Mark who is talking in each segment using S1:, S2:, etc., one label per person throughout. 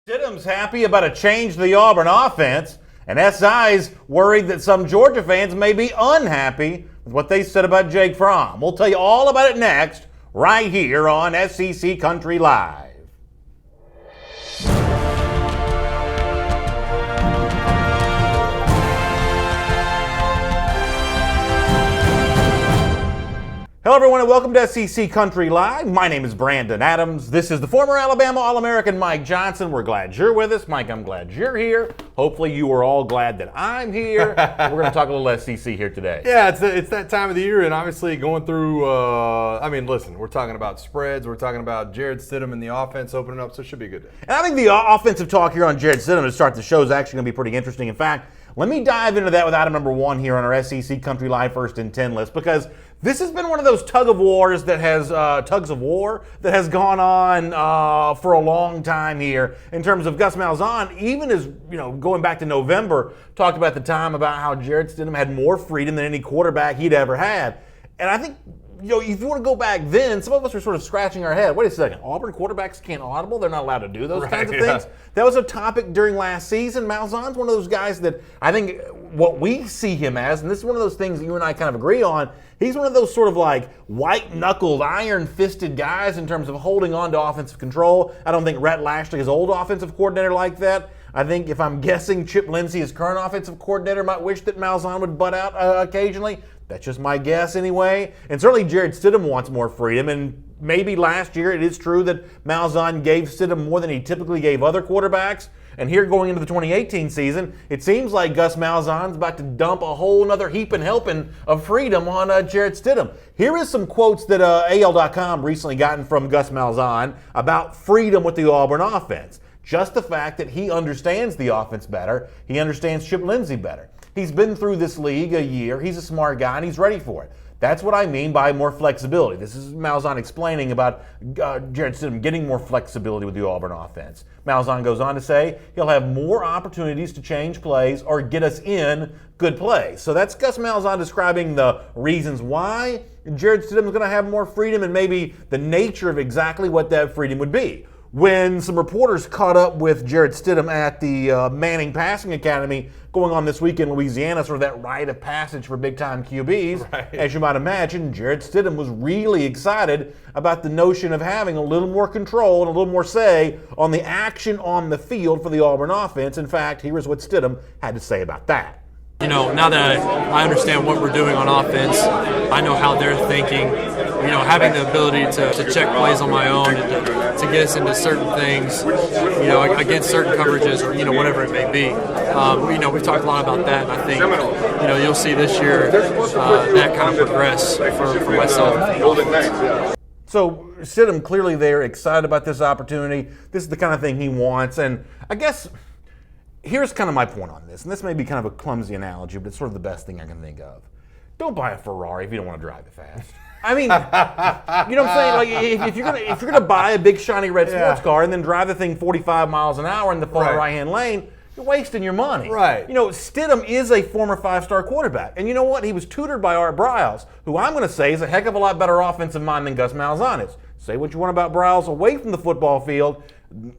S1: Stidham's happy about a change to the Auburn offense, and SI's worried that some Georgia fans may be unhappy with what they said about Jake Fromm. We'll tell you all about it next, right here on SEC Country Live. Hello everyone and welcome to SEC Country Live. My name is Brandon Adams. This is the former Alabama All-American Mike Johnson. We're glad you're with us. Mike, I'm glad you're here. Hopefully you are all glad that I'm here. We're going to talk a little SEC here today.
S2: Yeah, it's that time of the year, and obviously going through, listen, we're talking about spreads. We're talking about Jarrett Stidham and the offense opening up, so it should be a good day.
S1: And I think the offensive talk here on Jarrett Stidham to start the show is actually going to be pretty interesting. In fact, let me dive into that with item number one here on our SEC Country Live First and 10 list, because this has been one of those tugs of war that has gone on for a long time here in terms of Gus Malzahn, even as, going back to November, talked about the time about how Jarrett Stidham had more freedom than any quarterback he'd ever had. And I think, if you want to go back then, some of us were sort of scratching our head. Wait a second, Auburn quarterbacks can't audible? They're not allowed to do those kinds of things? That was a topic during last season. Malzahn's one of those guys that I think what we see him as, and this is one of those things that you and I kind of agree on, he's one of those sort of like white-knuckled, iron-fisted guys in terms of holding on to offensive control. I don't think Rhett Lashlee, his old offensive coordinator, like that. I think if I'm guessing, Chip Lindsey, his current offensive coordinator, might wish that Malzahn would butt out occasionally. That's just my guess anyway. And certainly Jarrett Stidham wants more freedom. And maybe last year it is true that Malzahn gave Stidham more than he typically gave other quarterbacks. And here going into the 2018 season, it seems like Gus Malzahn's about to dump a whole nother heap and helping of freedom on Jarrett Stidham. Here is some quotes that AL.com recently gotten from Gus Malzahn about freedom with the Auburn offense. Just the fact that he understands the offense better, he understands Chip Lindsey better. He's been through this league a year, he's a smart guy, and he's ready for it. That's what I mean by more flexibility. This is Malzahn explaining about Jarrett Stidham getting more flexibility with the Auburn offense. Malzahn goes on to say he'll have more opportunities to change plays or get us in good plays. So that's Gus Malzahn describing the reasons why Jarrett Stidham is going to have more freedom and maybe the nature of exactly what that freedom would be. When some reporters caught up with Jarrett Stidham at the Manning Passing Academy going on this week in Louisiana, sort of that rite of passage for big-time QBs, right. As you might imagine, Jarrett Stidham was really excited about the notion of having a little more control and a little more say on the action on the field for the Auburn offense. In fact, here is what Stidham had to say about that.
S3: Now that I understand what we're doing on offense, I know how they're thinking. Having the ability to check plays on my own and to get us into certain things, against certain coverages or, whatever it may be. We've talked a lot about that, and I think, you'll see this year that kind of progress for myself.
S1: So Stidham clearly they're excited about this opportunity. This is the kind of thing he wants, and I guess here's kind of my point on this, and this may be kind of a clumsy analogy, but it's sort of the best thing I can think of. Don't buy a Ferrari if you don't want to drive it fast. I mean, you know what I'm saying? Like, if you're gonna buy a big shiny red sports car and then drive the thing 45 miles an hour in the far right-hand lane, you're wasting your money.
S2: Right.
S1: Stidham is a former five-star quarterback, and you know what? He was tutored by Art Briles, who I'm going to say is a heck of a lot better offensive mind than Gus Malzahn is. Say what you want about Briles away from the football field.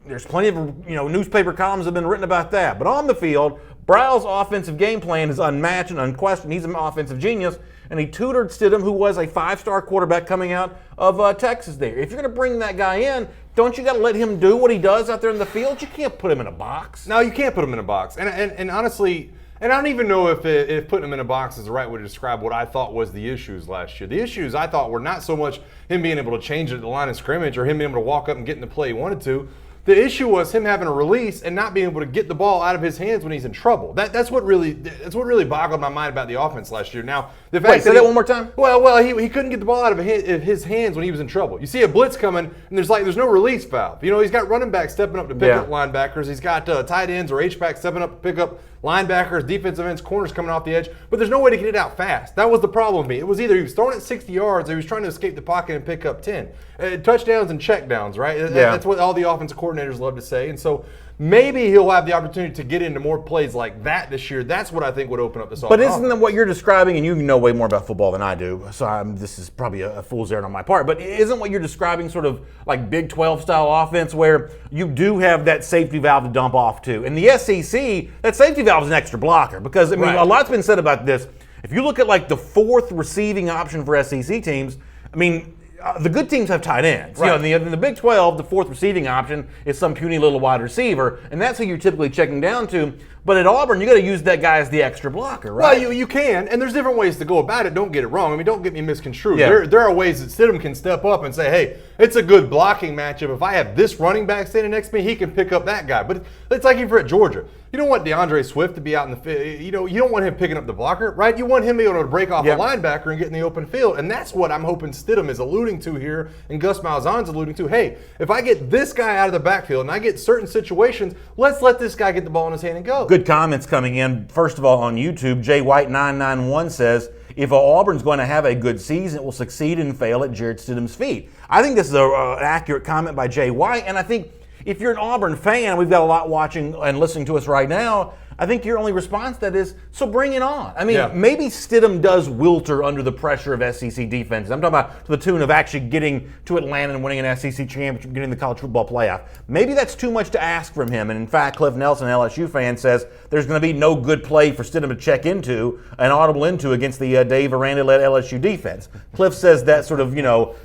S1: There's plenty of newspaper columns have been written about that, but on the field, Briles' offensive game plan is unmatched and unquestioned. He's an offensive genius, and he tutored Stidham, who was a five-star quarterback coming out of Texas there. If you're going to bring that guy in, don't you got to let him do what he does out there in the field? You can't put him in a box.
S2: No, you can't put him in a box. And honestly, and I don't even know if putting him in a box is the right way to describe what I thought was the issues last year. The issues I thought were not so much him being able to change it at the line of scrimmage or him being able to walk up and get in the play he wanted to. The issue was him having a release and not being able to get the ball out of his hands when he's in trouble. That's what really boggled my mind about the offense last year. Now, the fact
S1: say that one more time.
S2: Well, he couldn't get the ball out of his hands when he was in trouble. You see a blitz coming, and there's no release valve. He's got running backs stepping up to pick up linebackers. He's got tight ends or H-backs stepping up to pick up linebackers, defensive ends, corners coming off the edge. But there's no way to get it out fast. That was the problem with me. It was either he was throwing it 60 yards or he was trying to escape the pocket and pick up 10. Touchdowns and checkdowns, right? That's what all the offensive coordinators love to say. And so maybe he'll have the opportunity to get into more plays like that this year. That's what I think would open up this offense.
S1: But isn't that what you're describing, and you know way more about football than I do, so this is probably a fool's errand on my part, but isn't what you're describing sort of like Big 12 style offense where you do have that safety valve to dump off to? In the SEC, that safety valve is an extra blocker because, I mean, a lot's been said about this. If you look at like the fourth receiving option for SEC teams, I mean, the good teams have tight ends.
S2: Right.
S1: You know, in the Big 12, the fourth receiving option is some puny little wide receiver, and that's who you're typically checking down to. But at Auburn, you got to use that guy as the extra blocker, right?
S2: Well, you can, and there's different ways to go about it. Don't get it wrong. I mean, don't get me misconstrued. Yeah. There are ways that Stidham can step up and say, hey, it's a good blocking matchup. If I have this running back standing next to me, he can pick up that guy. But it's like even at Georgia. You don't want DeAndre Swift to be out in the field. You don't want him picking up the blocker, right? You want him being able to break off a linebacker and get in the open field. And that's what I'm hoping Stidham is alluding to here and Gus Malzahn's alluding to. Hey, if I get this guy out of the backfield and I get certain situations, let's let this guy get the ball in his hand and go.
S1: Good comments coming in. First of all, on YouTube, Jay White 991 says, if Auburn's going to have a good season, it will succeed and fail at Jarrett Stidham's feet. I think this is an accurate comment by Jay White, and I think if you're an Auburn fan, we've got a lot watching and listening to us right now, I think your only response to that is, so bring it on. I mean, maybe Stidham does wilter under the pressure of SEC defenses. I'm talking about to the tune of actually getting to Atlanta and winning an SEC championship, getting the college football playoff. Maybe that's too much to ask from him. And in fact, Cliff Nelson, an LSU fan, says there's going to be no good play for Stidham to check into and audible into against the Dave Aranda-led LSU defense. Cliff says that sort of,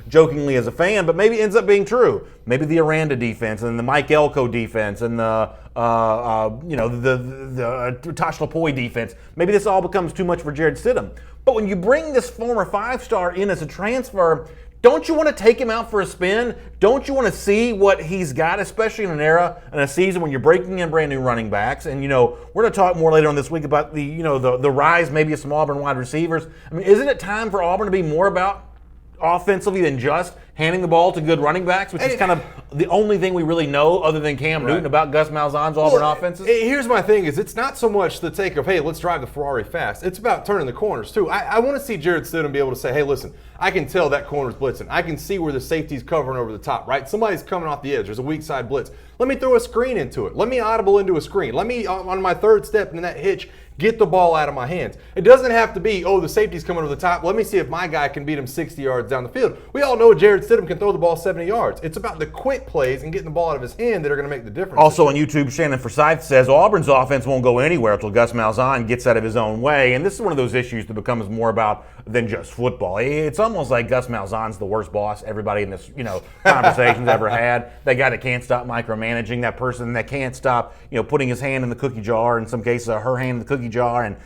S1: jokingly as a fan, but maybe it ends up being true. Maybe the Aranda defense and the Mike Elko defense and the Tosh Lapoy defense. Maybe this all becomes too much for Jarrett Stidham. But when you bring this former five-star in as a transfer, don't you want to take him out for a spin? Don't you want to see what he's got, especially in an era and a season when you're breaking in brand new running backs? And we're going to talk more later on this week about the rise maybe of some Auburn wide receivers. I mean, isn't it time for Auburn to be more about offensively than just handing the ball to good running backs, which is kind of the only thing we really know other than Cam Newton about Gus Malzahn's Auburn offenses?
S2: Here's my thing is it's not so much the take of, hey, let's drive the Ferrari fast. It's about turning the corners, too. I want to see Jarrett Stidham be able to say, hey, listen, I can tell that corner's blitzing. I can see where the safety's covering over the top, right? Somebody's coming off the edge. There's a weak side blitz. Let me throw a screen into it. Let me audible into a screen. Let me, on my third step in that hitch, get the ball out of my hands. It doesn't have to be, the safety's coming over the top. Let me see if my guy can beat him 60 yards down the field. We all know Jarrett Stidham can throw the ball 70 yards. It's about the quick plays and getting the ball out of his hand that are going to make the difference.
S1: Also on YouTube, Shannon Forsyth says Auburn's offense won't go anywhere until Gus Malzahn gets out of his own way. And this is one of those issues that becomes more about than just football. It's almost like Gus Malzahn's the worst boss everybody in this conversation's ever had. That guy that can't stop micromanaging, that person that can't stop putting his hand in the cookie jar, in some cases her hand in the cookie jar, and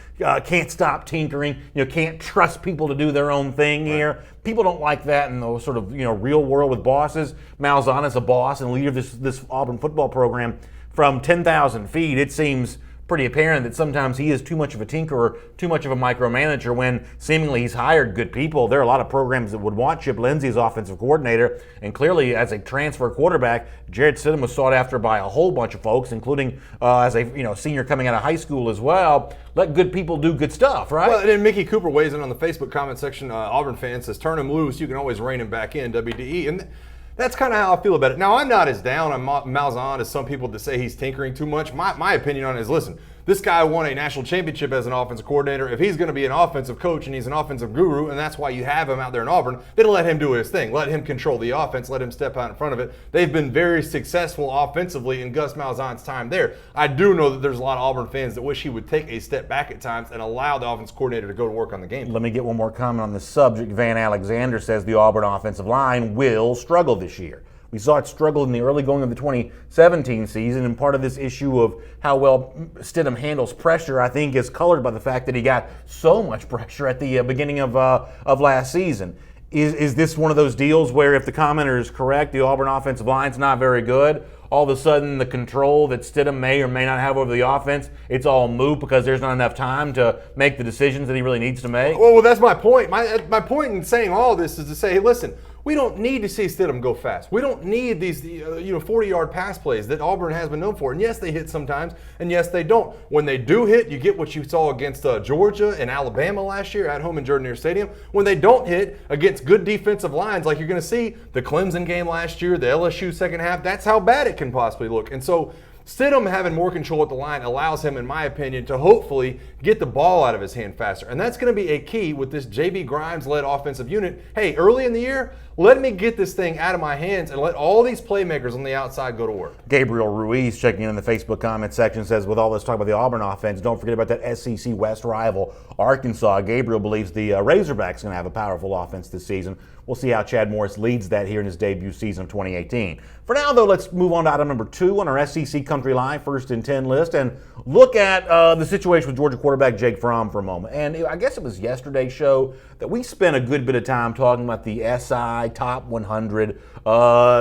S1: can't stop tinkering, can't trust people to do their own thing here. People don't like that in the sort of real world with bosses. Malzahn is a boss and leader of this Auburn football program from 10,000 feet. It seems pretty apparent that sometimes he is too much of a tinkerer, too much of a micromanager when seemingly he's hired good people. There are a lot of programs that would want Chip Lindsey as offensive coordinator, and clearly as a transfer quarterback, Jarrett Stidham was sought after by a whole bunch of folks, including as a senior coming out of high school as well. Let good people do good stuff, right?
S2: Well, and then Mickey Cooper weighs in on the Facebook comment section. Auburn fan says, turn him loose, you can always rein him back in, WDE. And that's kind of how I feel about it. Now, I'm not as down on Malzahn as some people that say he's tinkering too much. My opinion on it is, listen, this guy won a national championship as an offensive coordinator. If he's going to be an offensive coach and he's an offensive guru, and that's why you have him out there in Auburn, then let him do his thing. Let him control the offense. Let him step out in front of it. They've been very successful offensively in Gus Malzahn's time there. I do know that there's a lot of Auburn fans that wish he would take a step back at times and allow the offensive coordinator to go to work on the game.
S1: Let me get one more comment on the subject. Van Alexander says the Auburn offensive line will struggle this year. We saw it struggle in the early going of the 2017 season, and part of this issue of how well Stidham handles pressure, I think, is colored by the fact that he got so much pressure at the beginning of last season. Is this one of those deals where if the commenter is correct, the Auburn offensive line's not very good, all of a sudden the control that Stidham may or may not have over the offense, it's all moot because there's not enough time to make the decisions that he really needs to make?
S2: Well, that's my point. My point in saying all this is to say, hey, listen, we don't need to see Stidham go fast. We don't need these 40-yard pass plays that Auburn has been known for. And yes, they hit sometimes, and yes, they don't. When they do hit, you get what you saw against Georgia and Alabama last year at home in Jordan-Hare Stadium. When they don't hit against good defensive lines, like you're going to see the Clemson game last year, the LSU second half, that's how bad it can possibly look. And so Stidham having more control at the line allows him, in my opinion, to hopefully get the ball out of his hand faster. And that's going to be a key with this J.B. Grimes-led offensive unit. Hey, early in the year, let me get this thing out of my hands and let all these playmakers on the outside go to work.
S1: Gabriel Ruiz checking in the Facebook comment section says, with all this talk about the Auburn offense, don't forget about that SEC West rival, Arkansas. Gabriel believes the Razorbacks are going to have a powerful offense this season. We'll see how Chad Morris leads that here in his debut season of 2018. For now, though, let's move on to item number 2 on our SEC Country Live First and 10 list and look at the situation with Georgia quarterback Jake Fromm for a moment. And I guess it was yesterday's show that we spent a good bit of time talking about the SI Top 100,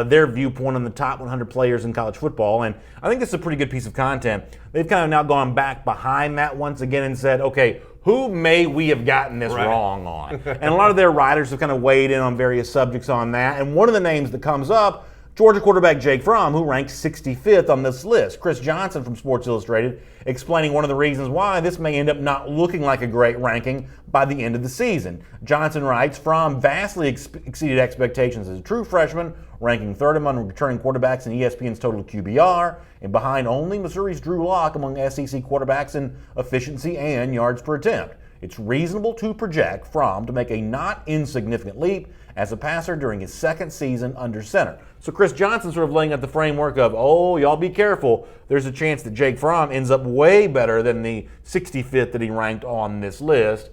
S1: their viewpoint on the top 100 players in college football. And I think this is a pretty good piece of content. They've kind of now gone back behind that once again and said, okay, who may we have gotten this wrong on? And a lot of their writers have kind of weighed in on various subjects on that. And one of the names that comes up, Georgia quarterback Jake Fromm, who ranked 65th on this list. Chris Johnson from Sports Illustrated explaining one of the reasons why this may end up not looking like a great ranking by the end of the season. Johnson writes, Fromm vastly exceeded expectations as a true freshman, ranking 3rd among returning quarterbacks in ESPN's total QBR, and behind only Missouri's Drew Lock among SEC quarterbacks in efficiency and yards per attempt. It's reasonable to project Fromm to make a not insignificant leap as a passer during his second season under center. So Chris Johnson sort of laying out the framework of, oh, y'all be careful. There's a chance that Jake Fromm ends up way better than the 65th that he ranked on this list.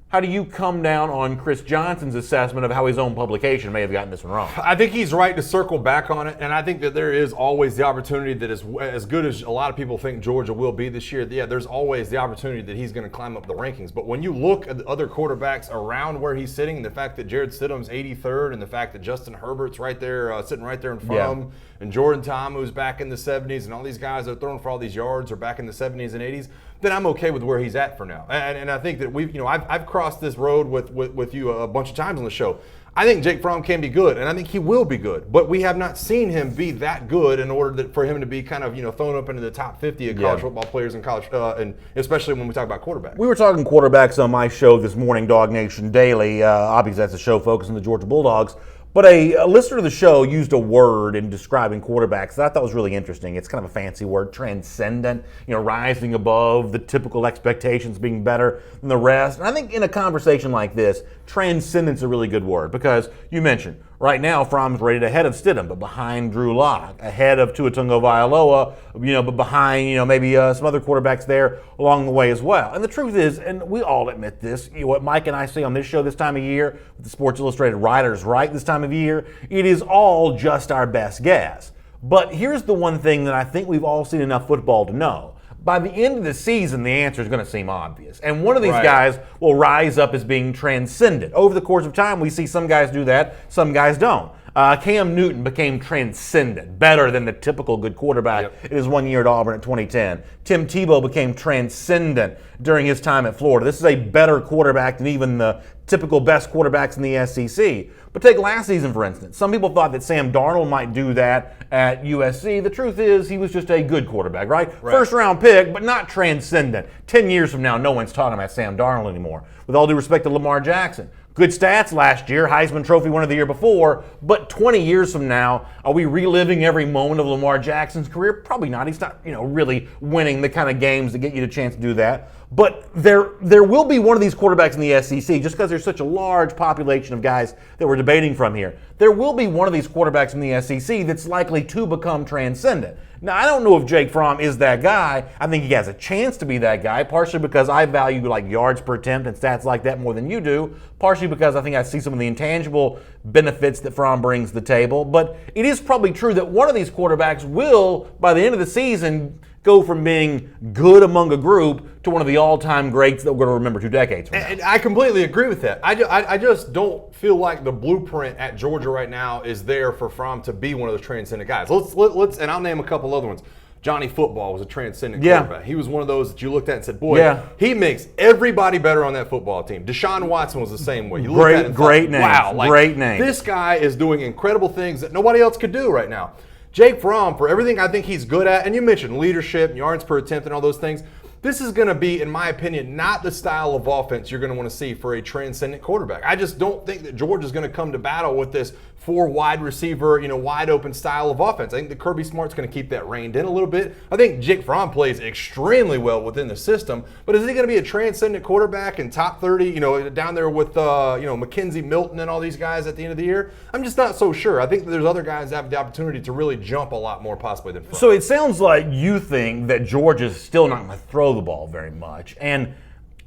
S1: How do you come down on Chris Johnson's assessment of how his own publication may have gotten this one wrong?
S2: I think he's right to circle back on it, and I think that there is always the opportunity that is as good as a lot of people think Georgia will be this year. Yeah, there's always the opportunity that he's going to climb up the rankings. But when you look at the other quarterbacks around where he's sitting, the fact that Jarrett Stidham's 83rd, and the fact that Justin Herbert's right there, sitting right there in front of him, and Jordan Tom, who's back in the 70s, and all these guys that are throwing for all these yards are back in the 70s and 80s, then I'm okay with where he's at for now. And I think that I've crossed this road with you a bunch of times on the show. I think Jake Fromm can be good, and I think he will be good. But we have not seen him be that good in order for him to be kind of thrown up into the top 50 of college football players in college, and especially when we talk about quarterbacks.
S1: We were talking quarterbacks on my show this morning, Dog Nation Daily. Obviously, that's a show focused on the Georgia Bulldogs. But a listener to the show used a word in describing quarterbacks that I thought was really interesting. It's kind of a fancy word, transcendent, rising above the typical expectations, being better than the rest. And I think in a conversation like this, transcendent's a really good word because you mentioned, right now, Fromm's rated ahead of Stidham, but behind Drew Lock, ahead of Tua Tagovailoa, but behind, maybe some other quarterbacks there along the way as well. And the truth is, and we all admit this, what Mike and I say on this show this time of year, with the Sports Illustrated writers right this time of year, it is all just our best guess. But here's the one thing that I think we've all seen enough football to know. By the end of the season, the answer is going to seem obvious. And one of these guys will rise up as being transcendent. Over the course of time, we see some guys do that, some guys don't. Cam Newton became transcendent, better than the typical good quarterback in his 1 year at Auburn in 2010. Tim Tebow became transcendent during his time at Florida. This is a better quarterback than even the typical best quarterbacks in the SEC. But take last season, for instance. Some people thought that Sam Darnold might do that at USC. The truth is he was just a good quarterback, right? First-round pick, but not transcendent. 10 years from now, no one's talking about Sam Darnold anymore. With all due respect to Lamar Jackson. Good stats last year, Heisman Trophy winner the year before, but 20 years from now, are we reliving every moment of Lamar Jackson's career? Probably not. He's not, really winning the kind of games that get you the chance to do that. But there will be one of these quarterbacks in the SEC, just because there's such a large population of guys that we're debating from here. There will be one of these quarterbacks in the SEC that's likely to become transcendent. Now, I don't know if Jake Fromm is that guy. I think he has a chance to be that guy, partially because I value yards per attempt and stats like that more than you do, partially because I think I see some of the intangible benefits that Fromm brings to the table. But it is probably true that one of these quarterbacks will, by the end of the season, go from being good among a group to one of the all-time greats that we're going to remember 2 decades from now.
S2: And I completely agree with that. I just don't feel like the blueprint at Georgia right now is there for Fromm to be one of those transcendent guys. Let's and I'll name a couple other ones. Johnny Football was a transcendent quarterback. He was one of those that you looked at and said, boy, he makes everybody better on that football team. Deshaun Watson was the same way. You looked at it and
S1: great name.
S2: Wow,
S1: great name.
S2: This guy is doing incredible things that nobody else could do right now. Jake Fromm, for everything I think he's good at, and you mentioned leadership and yards per attempt and all those things, this is going to be, in my opinion, not the style of offense you're going to want to see for a transcendent quarterback. I just don't think that Georgia's going to come to battle with this four wide receiver, wide open style of offense. I think that Kirby Smart's going to keep that reined in a little bit. I think Jake Fromm plays extremely well within the system, but is he going to be a transcendent quarterback and top 30, down there with, Mackenzie Milton and all these guys at the end of the year? I'm just not so sure. I think that there's other guys that have the opportunity to really jump a lot more possibly than Fromm.
S1: So it sounds like you think that Georgia's still not going to throw the ball very much. And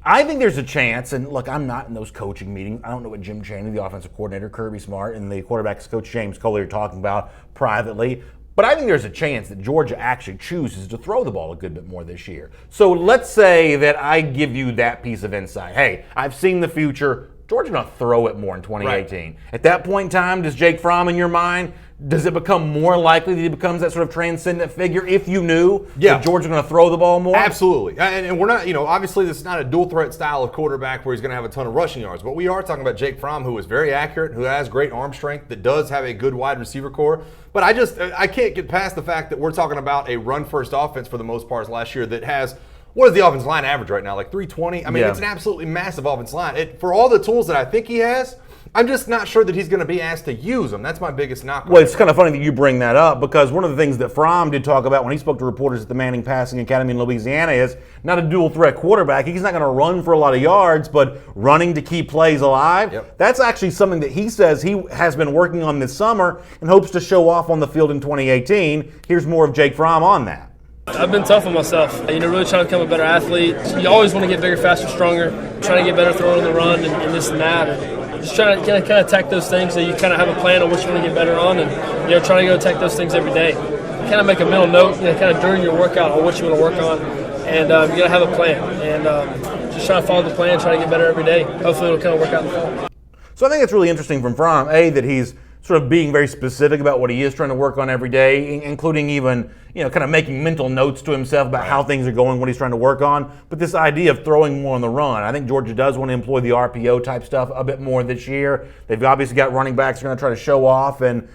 S1: I think there's a chance, and look, I'm not in those coaching meetings. I don't know what Jim Chaney, the offensive coordinator, Kirby Smart, and the quarterbacks coach James Coley are talking about privately. But I think there's a chance that Georgia actually chooses to throw the ball a good bit more this year. So let's say that I give you that piece of insight. Hey, I've seen the future. Georgia's going to throw it more in 2018. Right. At that point in time, does Jake Fromm, in your mind, does it become more likely that he becomes that sort of transcendent figure if you knew that Georgia's going to throw the ball more?
S2: Absolutely. And we're not, obviously this is not a dual threat style of quarterback where he's going to have a ton of rushing yards, but we are talking about Jake Fromm, who is very accurate, who has great arm strength, that does have a good wide receiver core. But I can't get past the fact that we're talking about a run-first offense for the most part last year that has, what is the offensive line average right now? Like 320? I mean, it's an absolutely massive offensive line. For all the tools that I think he has, I'm just not sure that he's going to be asked to use them. That's my biggest knock.
S1: Well, it's kind of funny that you bring that up, because one of the things that Fromm did talk about when he spoke to reporters at the Manning Passing Academy in Louisiana is not a dual threat quarterback. He's not going to run for a lot of yards, but running to keep plays alive.
S2: Yep.
S1: That's actually something that he says he has been working on this summer and hopes to show off on the field in 2018. Here's more of Jake Fromm on that.
S4: I've been tough on myself, really trying to become a better athlete. You always want to get bigger, faster, stronger, trying to get better throwing on the run and this and that. And just trying to kind of attack those things so you kind of have a plan on what you want to get better on, and trying to go attack those things every day. Kind of make a mental note, kind of during your workout on what you want to work on, and you got to have a plan. And just trying to follow the plan, try to get better every day. Hopefully it'll kind of work out in the fall.
S1: So I think it's really interesting from Fromm, that he's sort of being very specific about what he is trying to work on every day, including even, kind of making mental notes to himself about how things are going, what he's trying to work on. But this idea of throwing more on the run, I think Georgia does want to employ the RPO type stuff a bit more this year. They've obviously got running backs they're going to try to show off and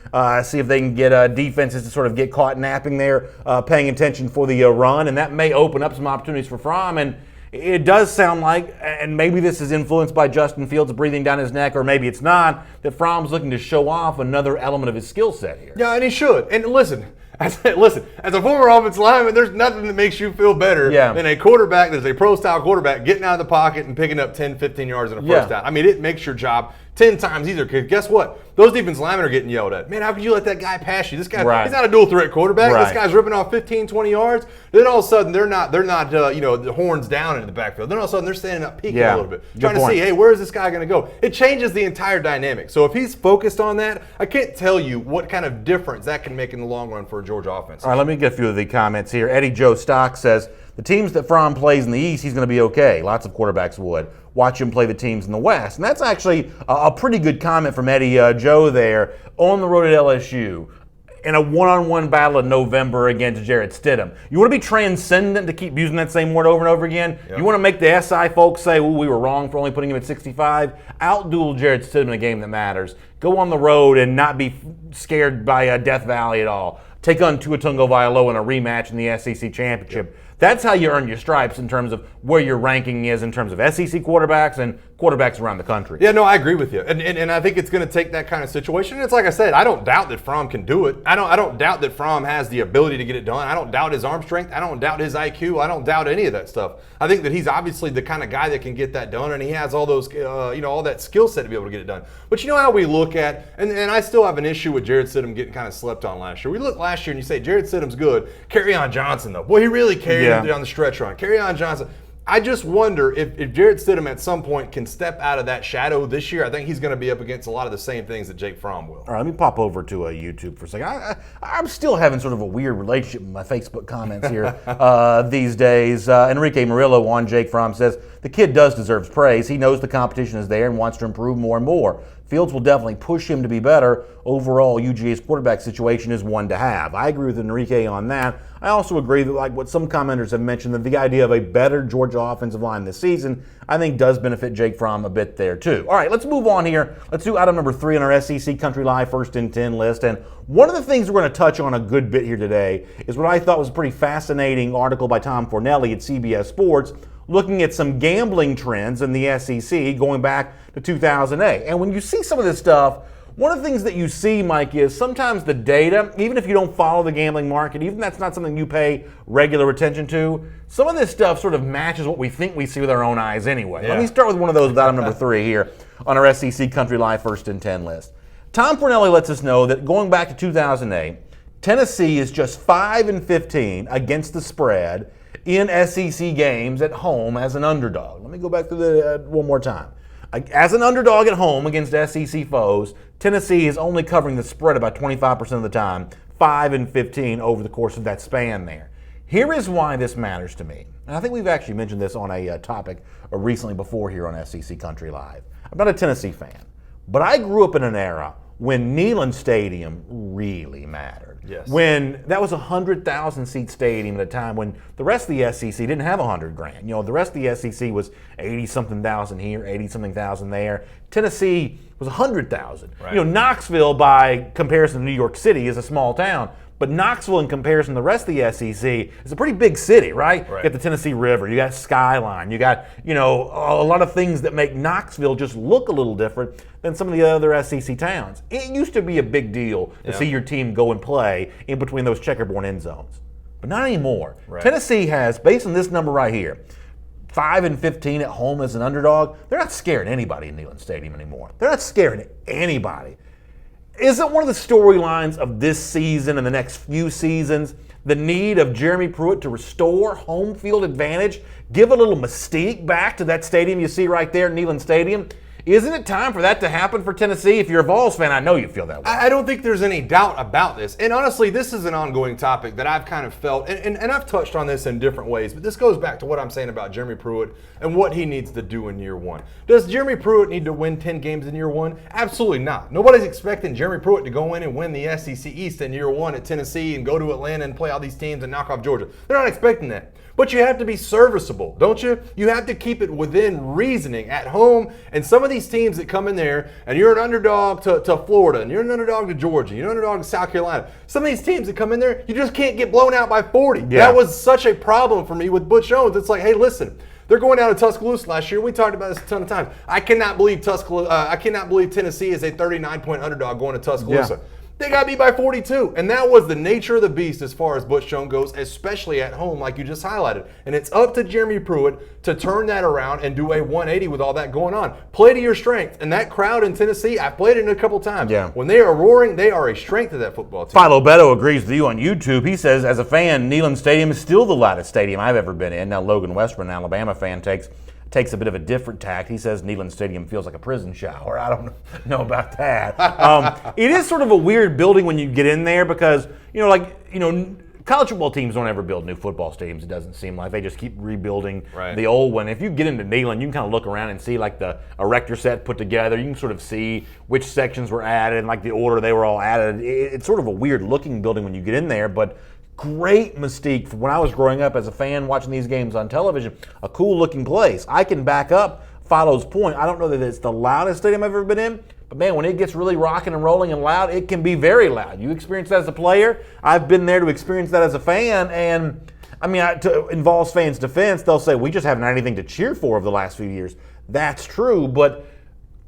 S1: see if they can get defenses to sort of get caught napping there, paying attention for the run, and that may open up some opportunities for Fromm. And it does sound like, and maybe this is influenced by Justin Fields breathing down his neck, or maybe it's not, that Fromm's looking to show off another element of his skill set here.
S2: Yeah, and he should. And listen, as a former offensive lineman, there's nothing that makes you feel better than a quarterback that's a pro-style quarterback getting out of the pocket and picking up 10, 15 yards in a first down. I mean, it makes your job 10 times easier, because guess what? Those defense linemen are getting yelled at. Man, how could you let that guy pass you? This guy, he's not a dual threat quarterback. This guy's ripping off 15, 20 yards. Then all of a sudden they're not the horns down into the backfield. Then all of a sudden they're standing up peeking a little bit, trying to see, hey, where is this guy going to go? It changes the entire dynamic. So if he's focused on that, I can't tell you what kind of difference that can make in the long run for a Georgia offense.
S1: All right, let me get a few of the comments here. Eddie Joe Stock says, the teams that Fromm plays in the East, he's going to be okay. Lots of quarterbacks would. Watch him play the teams in the West. And that's actually a pretty good comment from Eddie Joe there. On the road at LSU, in a one-on-one battle in November against Jarrett Stidham. You want to be transcendent, to keep using that same word over and over again? Yep. You want to make the SI folks say, well, we were wrong for only putting him at 65? Outduel Jarrett Stidham in a game that matters. Go on the road and not be scared by Death Valley at all. Take on Tua Tagovailoa in a rematch in the SEC Championship. Yep. That's how you earn your stripes in terms of where your ranking is in terms of SEC quarterbacks and quarterbacks around the country.
S2: Yeah, no, I agree with you. And I think it's going to take that kind of situation. And it's like I said, I don't doubt that Fromm can do it. I don't doubt that Fromm has the ability to get it done. I don't doubt his arm strength. I don't doubt his IQ. I don't doubt any of that stuff. I think that he's obviously the kind of guy that can get that done, and he has all those, all that skill set to be able to get it done. But you know how we look at, and I still have an issue with Jarrett Stidham getting kind of slept on last year. We look last year and you say, Jarrett Stidham's good. Kerryon Johnson, though. Boy, he really carried it down the stretch run. Kerryon Johnson. I just wonder if Jarrett Stidham at some point can step out of that shadow this year. I think he's going to be up against a lot of the same things that Jake Fromm will.
S1: All right, let me pop over to YouTube for a second. I'm still having sort of a weird relationship with my Facebook comments here these days. Enrique Murillo on Jake Fromm says, the kid does deserve praise. He knows the competition is there and wants to improve more and more. Fields will definitely push him to be better. Overall, UGA's quarterback situation is one to have. I agree with Enrique on that. I also agree that, like what some commenters have mentioned, that the idea of a better Georgia offensive line this season, I think does benefit Jake Fromm a bit there too. All right, let's move on here. Let's do item number 3 on our SEC Country Live First and 10 list. And one of the things we're going to touch on a good bit here today is what I thought was a pretty fascinating article by Tom Fornelli at CBS Sports, looking at some gambling trends in the SEC going back to 2008. And when you see some of this stuff, one of the things that you see, Mike, is sometimes the data, even if you don't follow the gambling market, even if that's not something you pay regular attention to, some of this stuff sort of matches what we think we see with our own eyes anyway. Let me start with one of those with item number 3 here on our SEC Country Live First and 10 list. Tom Fornelli lets us know that going back to 2008, Tennessee is just 5-15 against the spread in SEC games at home as an underdog. Let me go back through that one more time. As an underdog at home against SEC foes, Tennessee is only covering the spread about 25% of the time, 5-15 over the course of that span there. Here is why this matters to me. And I think we've actually mentioned this on a topic recently before here on SEC Country Live. I'm not a Tennessee fan, but I grew up in an era when Neyland Stadium really mattered.
S2: Yes.
S1: When that was a 100,000 seat stadium at a time when the rest of the SEC didn't have 100 grand. You know, the rest of the SEC was 80-something thousand here, 80-something thousand there. Tennessee was 100,000.
S2: Right.
S1: You know, Knoxville, by comparison to New York City, is a small town. But Knoxville, in comparison to the rest of the SEC, is a pretty big city, right? You got the Tennessee River, you got Skyline, you got, you know, a lot of things that make Knoxville just look a little different than some of the other SEC towns. It used to be a big deal to see your team go and play in between those checkerboard end zones. But not anymore. Tennessee has, based on this number right here, 5-15 at home as an underdog. They're not scaring anybody in Neyland Stadium anymore. They're not scaring anybody. Isn't one of the storylines of this season and the next few seasons the need of Jeremy Pruitt to restore home field advantage, give a little mystique back to that stadium you see right there, Neyland Stadium? Isn't it time for that to happen for Tennessee? If you're a VOLS fan, I know you feel that way.
S2: I don't think there's any doubt about this. And honestly, this is an ongoing topic that I've kind of felt, and I've touched on this in different ways, but this goes back to what I'm saying about Jeremy Pruitt and what he needs to do in year one. Does Jeremy Pruitt need to win 10 games in year one? Absolutely not. Nobody's expecting Jeremy Pruitt to go in and win the SEC East in year one at Tennessee and go to Atlanta and play all these teams and knock off Georgia. They're not expecting that. But you have to be serviceable, don't you? You have to keep it within reasoning at home. And some of these teams that come in there, and you're an underdog to Florida, and you're an underdog to Georgia, you're an underdog to South Carolina. Some of these teams that come in there, you just can't get blown out by 40.
S1: Yeah.
S2: That was such a problem for me with Butch Jones. It's like, hey, listen, they're going down to Tuscaloosa last year. We talked about this a ton of times. I cannot believe Tennessee is a 39-point underdog going to Tuscaloosa.
S1: Yeah.
S2: They got beat by 42. And that was the nature of the beast as far as Butch Jones goes, especially at home, like you just highlighted. And it's up to Jeremy Pruitt to turn that around and do a 180 with all that going on. Play to your strength. And that crowd in Tennessee, I've played it a couple times.
S1: Yeah.
S2: When they are roaring, they are a strength of that football team.
S1: Philo Beto agrees with you on YouTube. He says, as a fan, Neyland Stadium is still the loudest stadium I've ever been in. Now, Logan Westbrook, an Alabama fan, takes a bit of a different tact. He says Neyland Stadium feels like a prison shower. I don't know about that. It is sort of a weird building when you get in there because, college football teams don't ever build new football stadiums, it doesn't seem like. They just keep rebuilding the old one. If you get into Neyland, you can kind of look around and see like the erector set put together. You can sort of see which sections were added and like the order they were all added. It's sort of a weird looking building when you get in there, but great mystique from when I was growing up as a fan watching these games on television. A cool looking place. I can back up Philo's point. I don't know that it's the loudest stadium I've ever been in, but man, when it gets really rocking and rolling and loud, it can be very loud. You experience that as a player. I've been there to experience that as a fan, and I mean, in VOLS fans' defense, they'll say we just haven't had anything to cheer for over the last few years. That's true, but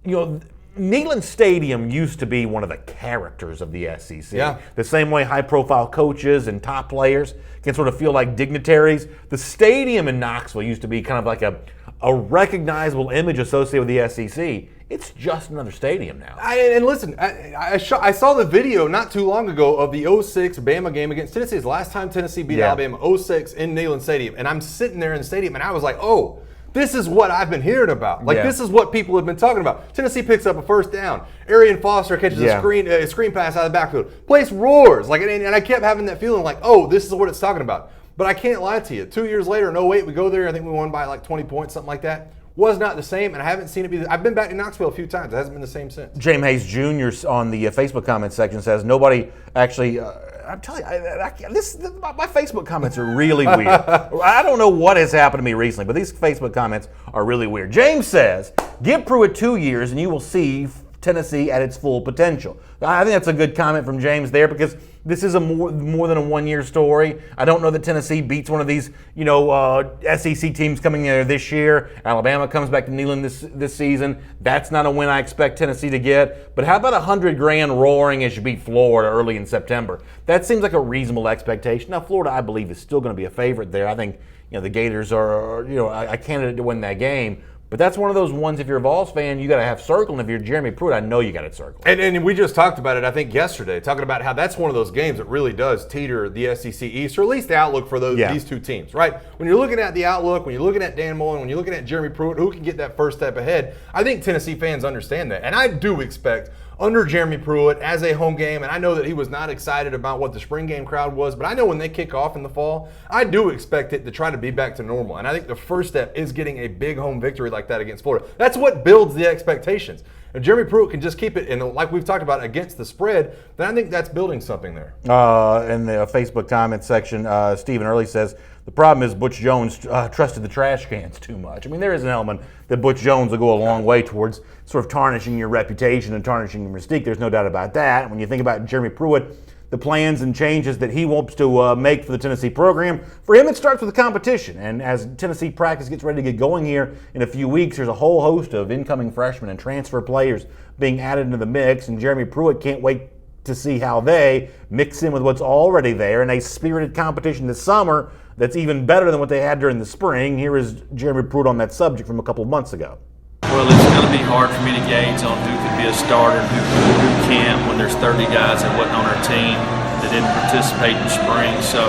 S1: Neyland Stadium used to be one of the characters of the SEC.
S2: Yeah.
S1: The same way high-profile coaches and top players can sort of feel like dignitaries. The stadium in Knoxville used to be kind of like a recognizable image associated with the SEC. It's just another stadium now.
S2: I saw the video not too long ago of the 06 Bama game against Tennessee. It's the last time Tennessee beat Alabama, 06 in Neyland Stadium. And I'm sitting there in the stadium, and I was like, oh, this is what I've been hearing about. This is what people have been talking about. Tennessee picks up a first down. Arian Foster catches a screen pass out of the backfield. Place roars. And I kept having that feeling like, oh, this is what it's talking about. But I can't lie to you. 2 years later, in 08, we go there. I think we won by like 20 points, something like that. Was not the same, and I haven't seen it be. I've been back to Knoxville a few times. It hasn't been the same since.
S1: James Hayes Jr. on the Facebook comment section says nobody actually. I'm telling you, my Facebook comments are really weird. I don't know what has happened to me recently, but these Facebook comments are really weird. James says, "Give Pruitt 2 years, and you will see Tennessee at its full potential. I think that's a good comment from James there, because this is a more than a one-year story. I don't know that Tennessee beats one of these, SEC teams coming in there this year. Alabama comes back to Neyland this season. That's not a win I expect Tennessee to get. But how about $100,000 roaring as you beat Florida early in September? That seems like a reasonable expectation. Now, Florida, I believe, is still going to be a favorite there. I think the Gators are a candidate to win that game. But that's one of those ones, if you're a Vols fan, you got to have circled. And if you're Jeremy Pruitt, I know you got it circled.
S2: And we just talked about it, I think, yesterday, talking about how that's one of those games that really does teeter the SEC East, or at least the outlook for these two teams, right? When you're looking at the outlook, when you're looking at Dan Mullen, when you're looking at Jeremy Pruitt, who can get that first step ahead, I think Tennessee fans understand that. And I do expect, under Jeremy Pruitt, as a home game, and I know that he was not excited about what the spring game crowd was, but I know when they kick off in the fall, I do expect it to try to be back to normal. And I think the first step is getting a big home victory like that against Florida. That's what builds the expectations. If Jeremy Pruitt can just keep it, and like we've talked about, against the spread, then I think that's building something there.
S1: In the Facebook comment section, Stephen Early says, the problem is Butch Jones trusted the trash cans too much. I mean, there is an element that Butch Jones will go a long way towards sort of tarnishing your reputation and tarnishing your mystique. There's no doubt about that. When you think about Jeremy Pruitt, the plans and changes that he wants to make for the Tennessee program, for him it starts with the competition. And as Tennessee practice gets ready to get going here in a few weeks, there's a whole host of incoming freshmen and transfer players being added into the mix, and Jeremy Pruitt can't wait to see how they mix in with what's already there in a spirited competition this summer that's even better than what they had during the spring. Here is Jeremy Pruitt on that subject from a couple of months ago.
S5: Well, it's going to be hard for me to gauge on who can be a starter and who can't when there's 30 guys that wasn't on our team that didn't participate in spring. So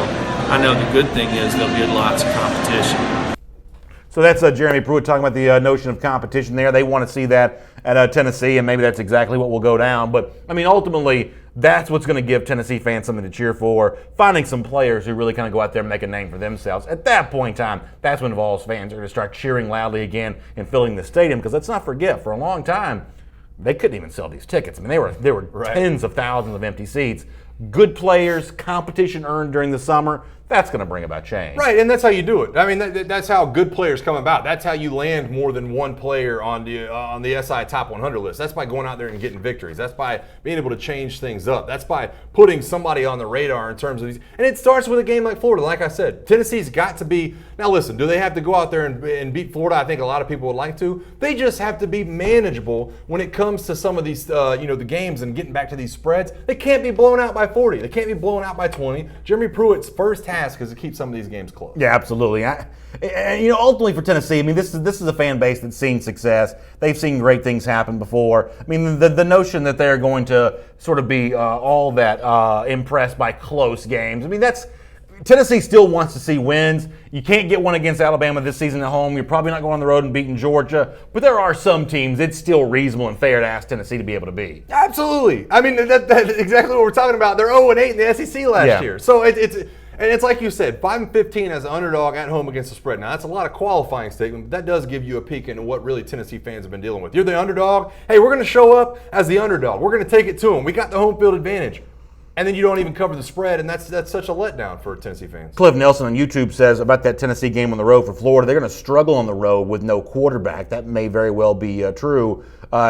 S5: I know the good thing is there'll be lots of competition.
S1: So that's Jeremy Pruitt talking about the notion of competition there. They want to see that at Tennessee, and maybe that's exactly what will go down. But, I mean, ultimately, that's what's going to give Tennessee fans something to cheer for, finding some players who really kind of go out there and make a name for themselves. At that point in time, that's when Vols fans are going to start cheering loudly again and filling the stadium, because let's not forget, for a long time, they couldn't even sell these tickets. I mean, there were right. Tens of thousands of empty seats. Good players, competition earned during the summer, that's going to bring about change.
S2: Right, and that's how you do it. I mean, that's how good players come about. That's how you land more than one player on the SI Top 100 list. That's by going out there and getting victories. That's by being able to change things up. That's by putting somebody on the radar in terms of these. And it starts with a game like Florida. Like I said, Tennessee's got to be. Now listen, do they have to go out there and beat Florida? I think a lot of people would like to. They just have to be manageable when it comes to some of these, the games and getting back to these spreads. They can't be blown out by 40. They can't be blown out by 20. Jeremy Pruitt's first task is to keep some of these games close.
S1: Yeah, absolutely. Ultimately for Tennessee, I mean, this is a fan base that's seen success. They've seen great things happen before. I mean, the notion that they're going to sort of be all that impressed by close games. I mean, Tennessee still wants to see wins. You can't get one against Alabama this season at home. You're probably not going on the road and beating Georgia. But there are some teams it's still reasonable and fair to ask Tennessee to be able to beat.
S2: Absolutely. I mean, that's exactly what we're talking about. They're 0-8 in the SEC last year. So it's like you said, 5-15 as an underdog at home against the spread. Now, that's a lot of qualifying statement, but that does give you a peek into what really Tennessee fans have been dealing with. You're the underdog. Hey, we're going to show up as the underdog. We're going to take it to them. We got the home field advantage. And then you don't even cover the spread, and that's such a letdown for Tennessee fans.
S1: Cliff Nelson on YouTube says about that Tennessee game on the road for Florida, they're going to struggle on the road with no quarterback. That may very well be true.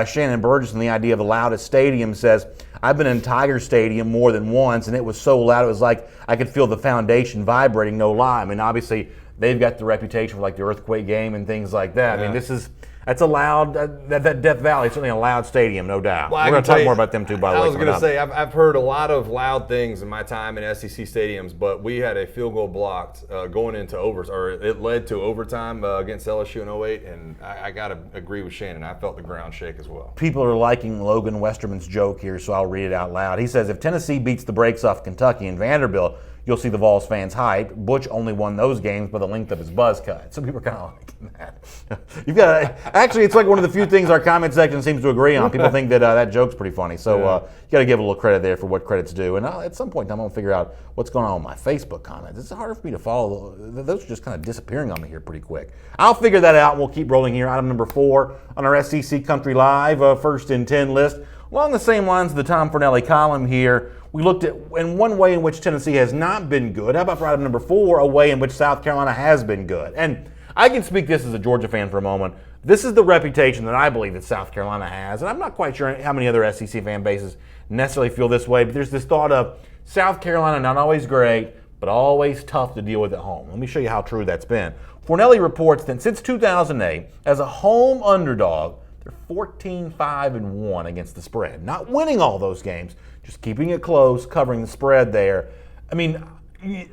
S1: Shannon Burgess on the idea of the loudest stadium says, I've been in Tiger Stadium more than once, and it was so loud it was like I could feel the foundation vibrating, no lie. I mean, obviously, they've got the reputation for like the earthquake game and things like that.
S2: Yeah.
S1: I mean, that's a loud, that Death Valley is certainly a loud stadium, no doubt.
S2: Well,
S1: we're going to talk more about them too, by the way.
S2: I was going to say, I've heard a lot of loud things in my time in SEC stadiums, but we had a field goal blocked going into it led to overtime against LSU in 08, and I got to agree with Shannon. I felt the ground shake as well.
S1: People are liking Logan Westerman's joke here, so I'll read it out loud. He says, if Tennessee beats the brakes off Kentucky and Vanderbilt, you'll see the Vols fans hyped. Butch only won those games by the length of his buzz cut. Some people are kind of liking that. Actually, it's like one of the few things our comment section seems to agree on. People think that that joke's pretty funny. So you got to give a little credit there for what credit's due. And at some point in time, I'm going to figure out what's going on with my Facebook comments. It's harder for me to follow. Those are just kind of disappearing on me here pretty quick. I'll figure that out, and we'll keep rolling here. Item number 4 on our SEC Country Live first and 10 list. Along the same lines of the Tom Fornelli column here, we looked at in one way in which Tennessee has not been good. How about for item number 4, a way in which South Carolina has been good? And I can speak this as a Georgia fan for a moment. This is the reputation that I believe that South Carolina has, and I'm not quite sure how many other SEC fan bases necessarily feel this way, but there's this thought of South Carolina not always great, but always tough to deal with at home. Let me show you how true that's been. Fornelli reports that since 2008, as a home underdog, they're 14-5-1 against the spread. Not winning all those games, just keeping it close, covering the spread there. I mean,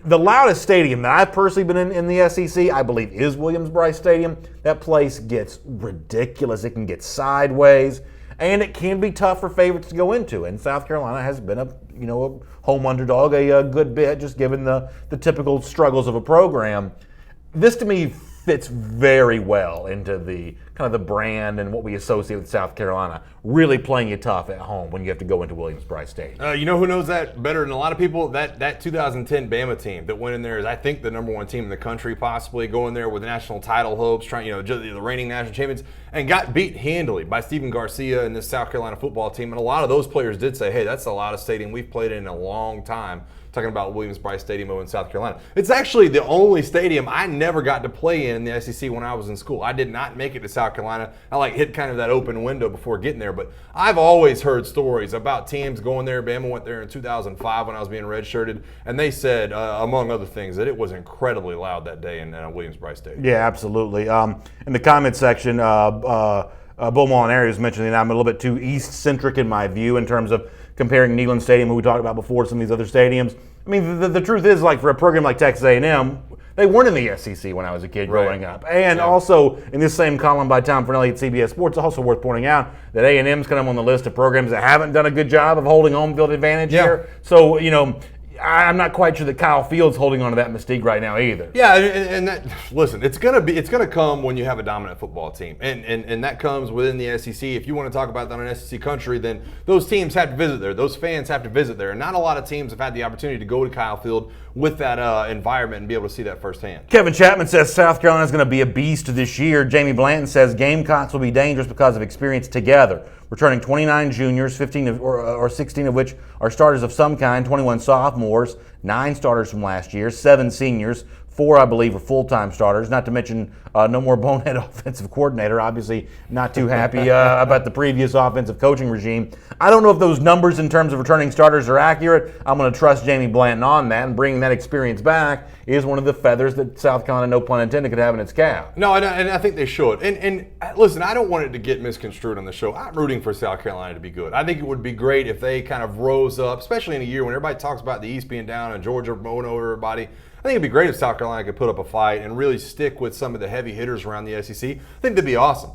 S1: the loudest stadium that I've personally been in the SEC, I believe, is Williams-Brice Stadium. That place gets ridiculous. It can get sideways, and it can be tough for favorites to go into. And South Carolina has been a home underdog a good bit, just given the typical struggles of a program. This, to me, fits very well into the kind of the brand and what we associate with South Carolina, really playing you tough at home when you have to go into Williams-Brice Stadium.
S2: You know who knows that better than a lot of people? That 2010 Bama team that went in there is, I think, the #1 team in the country, possibly going there with national title hopes, trying, the reigning national champions, and got beat handily by Stephen Garcia and this South Carolina football team. And a lot of those players did say, hey, that's the loudest stadium we've played in a long time. Talking about Williams-Brice Stadium in South Carolina. It's actually the only stadium I never got to play in the SEC when I was in school. I did not make it to South Carolina. I hit kind of that open window before getting there. But I've always heard stories about teams going there. Bama went there in 2005 when I was being redshirted, and they said, among other things, that it was incredibly loud that day in Williams-Brice Stadium. Yeah,
S1: absolutely. In the comment section, Bill Molinari was mentioning that I'm a little bit too East-centric in my view in terms of comparing Neyland Stadium, who we talked about before, to some of these other stadiums. I mean, the truth is, for a program like Texas A&M, they weren't in the SEC when I was a kid growing up. And also, in this same column by Tom Fornelli at CBS Sports, it's also worth pointing out that A&M's kind of on the list of programs that haven't done a good job of holding home field advantage here. So, I'm not quite sure that Kyle Fields holding on to that mystique right now either.
S2: Yeah, and that, listen, it's gonna come when you have a dominant football team, and that comes within the SEC. If you want to talk about that in an SEC country, then those teams have to visit there. Those fans have to visit there, and not a lot of teams have had the opportunity to go to Kyle Field with that environment and be able to see that firsthand.
S1: Kevin Chapman says South Carolina is going to be a beast this year. Jamie Blanton says Gamecocks will be dangerous because of experience together. Returning 29 juniors, 15 or 16 of which are starters of some kind, 21 sophomores, 9 starters from last year, 7 seniors, 4, I believe, are full-time starters, not to mention no more bonehead offensive coordinator. Obviously not too happy about the previous offensive coaching regime. I don't know if those numbers in terms of returning starters are accurate. I'm going to trust Jamie Blanton on that, and bringing that experience back is one of the feathers that South Carolina, no pun intended, could have in its cap.
S2: No, and I think they should. And listen, I don't want it to get misconstrued on the show. I'm rooting for South Carolina to be good. I think it would be great if they kind of rose up, especially in a year when everybody talks about the East being down and Georgia mowing over everybody. I think it'd be great if South Carolina could put up a fight and really stick with some of the heavy hitters around the SEC. I think that'd be awesome.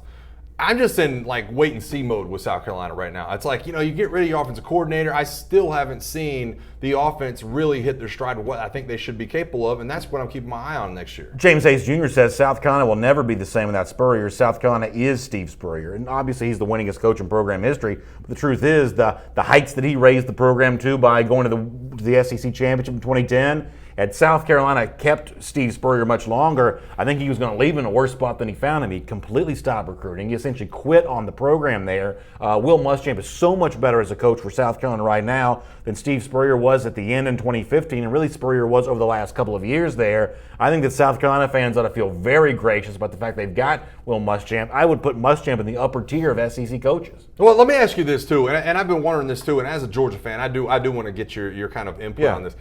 S2: I'm just in wait and see mode with South Carolina right now. It's you get rid of your offensive coordinator. I still haven't seen the offense really hit their stride of what I think they should be capable of, and that's what I'm keeping my eye on next year.
S1: James Hayes Jr. says South Carolina will never be the same without Spurrier. South Carolina is Steve Spurrier, and obviously he's the winningest coach in program history. But the truth is the heights that he raised the program to by going to the SEC championship in 2010. Had South Carolina kept Steve Spurrier much longer, I think he was going to leave in a worse spot than he found him. He completely stopped recruiting. He essentially quit on the program there. Will Muschamp is so much better as a coach for South Carolina right now than Steve Spurrier was at the end in 2015, and really Spurrier was over the last couple of years there. I think that South Carolina fans ought to feel very gracious about the fact they've got Will Muschamp. I would put Muschamp in the upper tier of SEC coaches.
S2: Well, let me ask you this too, and I've been wondering this too, and as a Georgia fan, I do want to get your kind of input on this.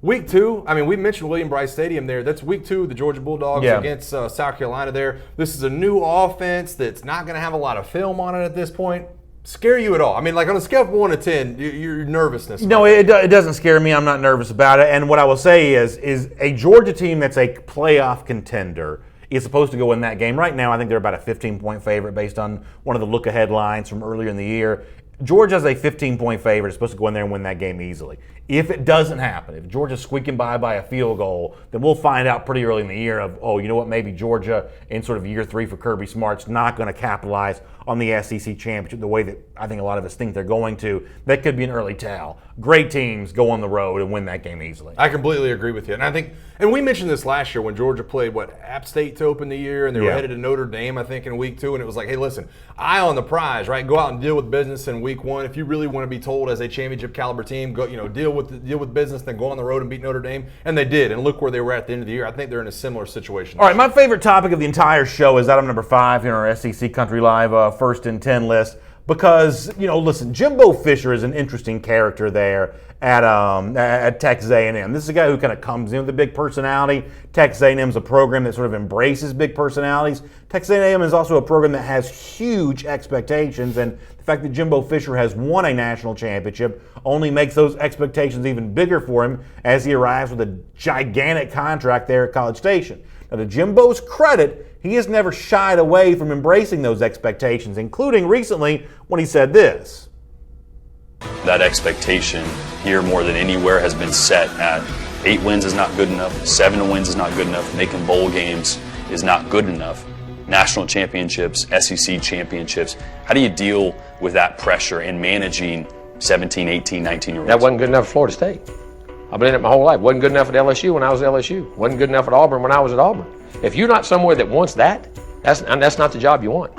S2: Week 2, I mean, we mentioned Williams-Brice Stadium there. That's week 2, the Georgia Bulldogs against South Carolina there. This is a new offense that's not going to have a lot of film on it at this point. Scare you at all? I mean, on a scale of 1 to 10, your nervousness.
S1: No, it doesn't scare me. I'm not nervous about it. And what I will say is a Georgia team that's a playoff contender is supposed to go in that game. Right now, I think they're about a 15-point favorite based on one of the look-ahead lines from earlier in the year. Georgia's a 15-point favorite. It's supposed to go in there and win that game easily. If it doesn't happen, if Georgia's squeaking by a field goal, then we'll find out pretty early in the year of, you know what, maybe Georgia in sort of year 3 for Kirby Smart's not going to capitalize on the SEC championship the way that I think a lot of us think they're going to. That could be an early tell. Great teams go on the road and win that game easily.
S2: I completely agree with you. And I think, and we mentioned this last year when Georgia played, App State to open the year, and they were headed to Notre Dame, I think, in week 2, and it was like, hey, listen, eye on the prize, right? Go out and deal with business in week one. If you really want to be told as a championship caliber team, go deal with business, then go on the road and beat Notre Dame, and they did. And look where they were at the end of the year. I think they're in a similar situation.
S1: All right, my favorite topic of the entire show is item number 5 here on our SEC Country Live first and 10 list. Because, listen, Jimbo Fisher is an interesting character there at Texas A&M. This is a guy who kind of comes in with a big personality. Texas A&M is a program that sort of embraces big personalities. Texas A&M is also a program that has huge expectations, and the fact that Jimbo Fisher has won a national championship only makes those expectations even bigger for him as he arrives with a gigantic contract there at College Station. Now, to Jimbo's credit, he has never shied away from embracing those expectations, including recently when he said this.
S6: That expectation here more than anywhere has been set at 8 wins is not good enough, 7 wins is not good enough, making bowl games is not good enough. National championships, SEC championships, how do you deal with that pressure in managing 17, 18, 19-year-olds?
S7: That wasn't good enough at Florida State. I've been in it my whole life. Wasn't good enough at LSU when I was at LSU. Wasn't good enough at Auburn when I was at Auburn. If you're not somewhere that wants that, that's not the job you want.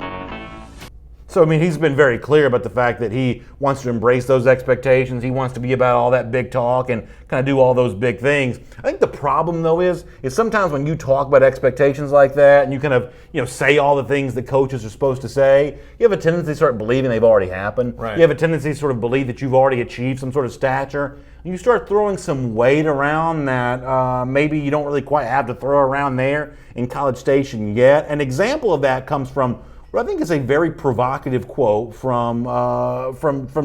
S1: So, he's been very clear about the fact that he wants to embrace those expectations. He wants to be about all that big talk and kind of do all those big things. I think the problem, though, is sometimes when you talk about expectations like that and you kind of, say all the things that coaches are supposed to say, you have a tendency to start believing they've already happened.
S2: Right.
S1: You have a tendency to sort of believe that you've already achieved some sort of stature. And you start throwing some weight around that maybe you don't really quite have to throw around there in College Station yet. An example of that comes from what I think is a very provocative quote from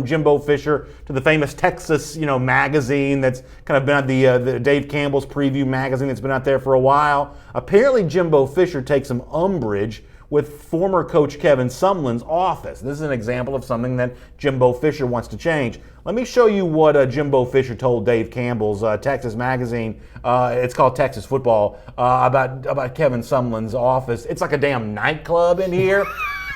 S1: Jimbo Fisher to the famous Texas, magazine that's kind of been at the Dave Campbell's preview magazine that's been out there for a while. Apparently, Jimbo Fisher takes some umbrage with former coach Kevin Sumlin's office. This is an example of something that Jimbo Fisher wants to change. Let me show you what Jimbo Fisher told Dave Campbell's Texas magazine. It's called Texas Football about Kevin Sumlin's office. It's like a damn nightclub in here.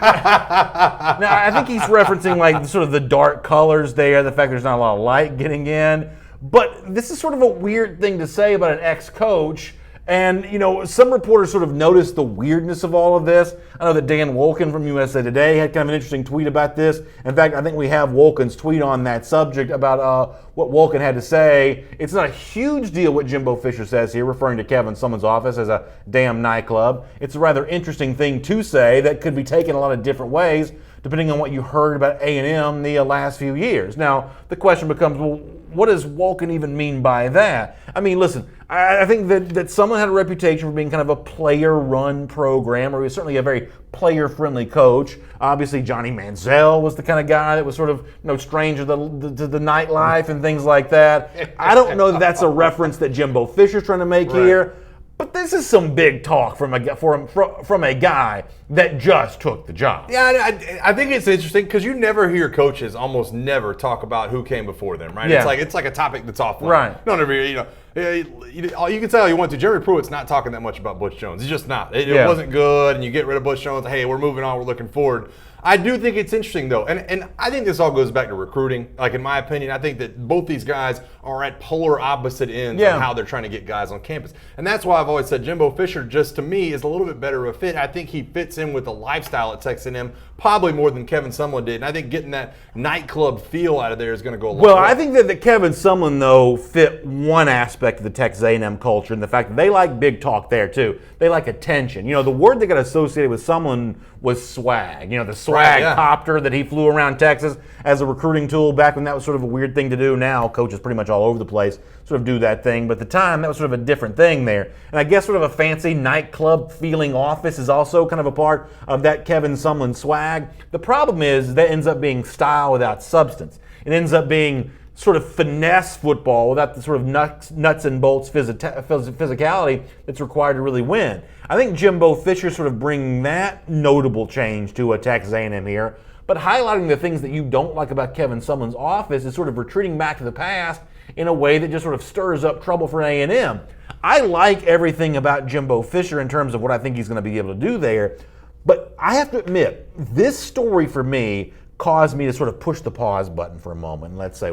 S1: Now, I think he's referencing like sort of the dark colors there, the fact there's not a lot of light getting in. But this is sort of a weird thing to say about an ex-coach. And, some reporters sort of noticed the weirdness of all of this. I know that Dan Wolken from USA Today had kind of an interesting tweet about this. In fact, I think we have Wolken's tweet on that subject about what Wolken had to say. It's not a huge deal what Jimbo Fisher says here, referring to Kevin Sumlin's office as a damn nightclub. It's a rather interesting thing to say that could be taken a lot of different ways, depending on what you heard about A&M the last few years. Now, the question becomes, well, what does Wolken even mean by that? Listen, I think that someone had a reputation for being kind of a player-run program, or he was certainly a very player-friendly coach. Obviously, Johnny Manziel was the kind of guy that was sort of strange to the nightlife and things like that. I don't know that that's a reference that Jimbo Fisher's trying to make here. But this is some big talk from a guy that just took the job.
S2: Yeah, I think it's interesting because you never hear coaches almost never talk about who came before them, right?
S1: Yeah.
S2: It's like a topic that's off.
S1: Right.
S2: Don't ever, you can say all you want to. Jeremy Pruitt's not talking that much about Butch Jones. He's just not. It wasn't good, and you get rid of Butch Jones. Hey, we're moving on. We're looking forward. I do think it's interesting, though, and I think this all goes back to recruiting. Like, in my opinion, I think that both these guys are at polar opposite ends of how they're trying to get guys on campus. And that's why I've always said Jimbo Fisher, just to me, is a little bit better of a fit. I think he fits in with the lifestyle at Texas A&M probably more than Kevin Sumlin did. And I think getting that nightclub feel out of there is going to go a long way.
S1: Well, I think that Kevin Sumlin, though, fit one aspect of the Texas A&M culture, and the fact that they like big talk there, too. They like attention. The word that got associated with Sumlin was swag. The swag copter that he flew around Texas as a recruiting tool back when that was sort of a weird thing to do. Now, coaches pretty much all over the place sort of do that thing. But at the time, that was sort of a different thing there. And I guess sort of a fancy nightclub feeling office is also kind of a part of that Kevin Sumlin swag. The problem is that ends up being style without substance. It ends up being sort of finesse football without the sort of nuts and bolts physicality that's required to really win. I think Jimbo Fisher sort of bringing that notable change to a Texas A&M here, but highlighting the things that you don't like about Kevin Sumlin's office is sort of retreating back to the past in a way that just sort of stirs up trouble for A&M. I like everything about Jimbo Fisher in terms of what I think he's going to be able to do there, but I have to admit, this story for me caused me to sort of push the pause button for a moment and let's say,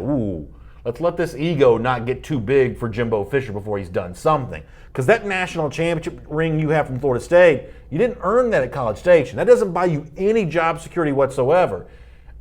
S1: let's let this ego not get too big for Jimbo Fisher before he's done something. Because that national championship ring you have from Florida State, you didn't earn that at College Station. That doesn't buy you any job security whatsoever.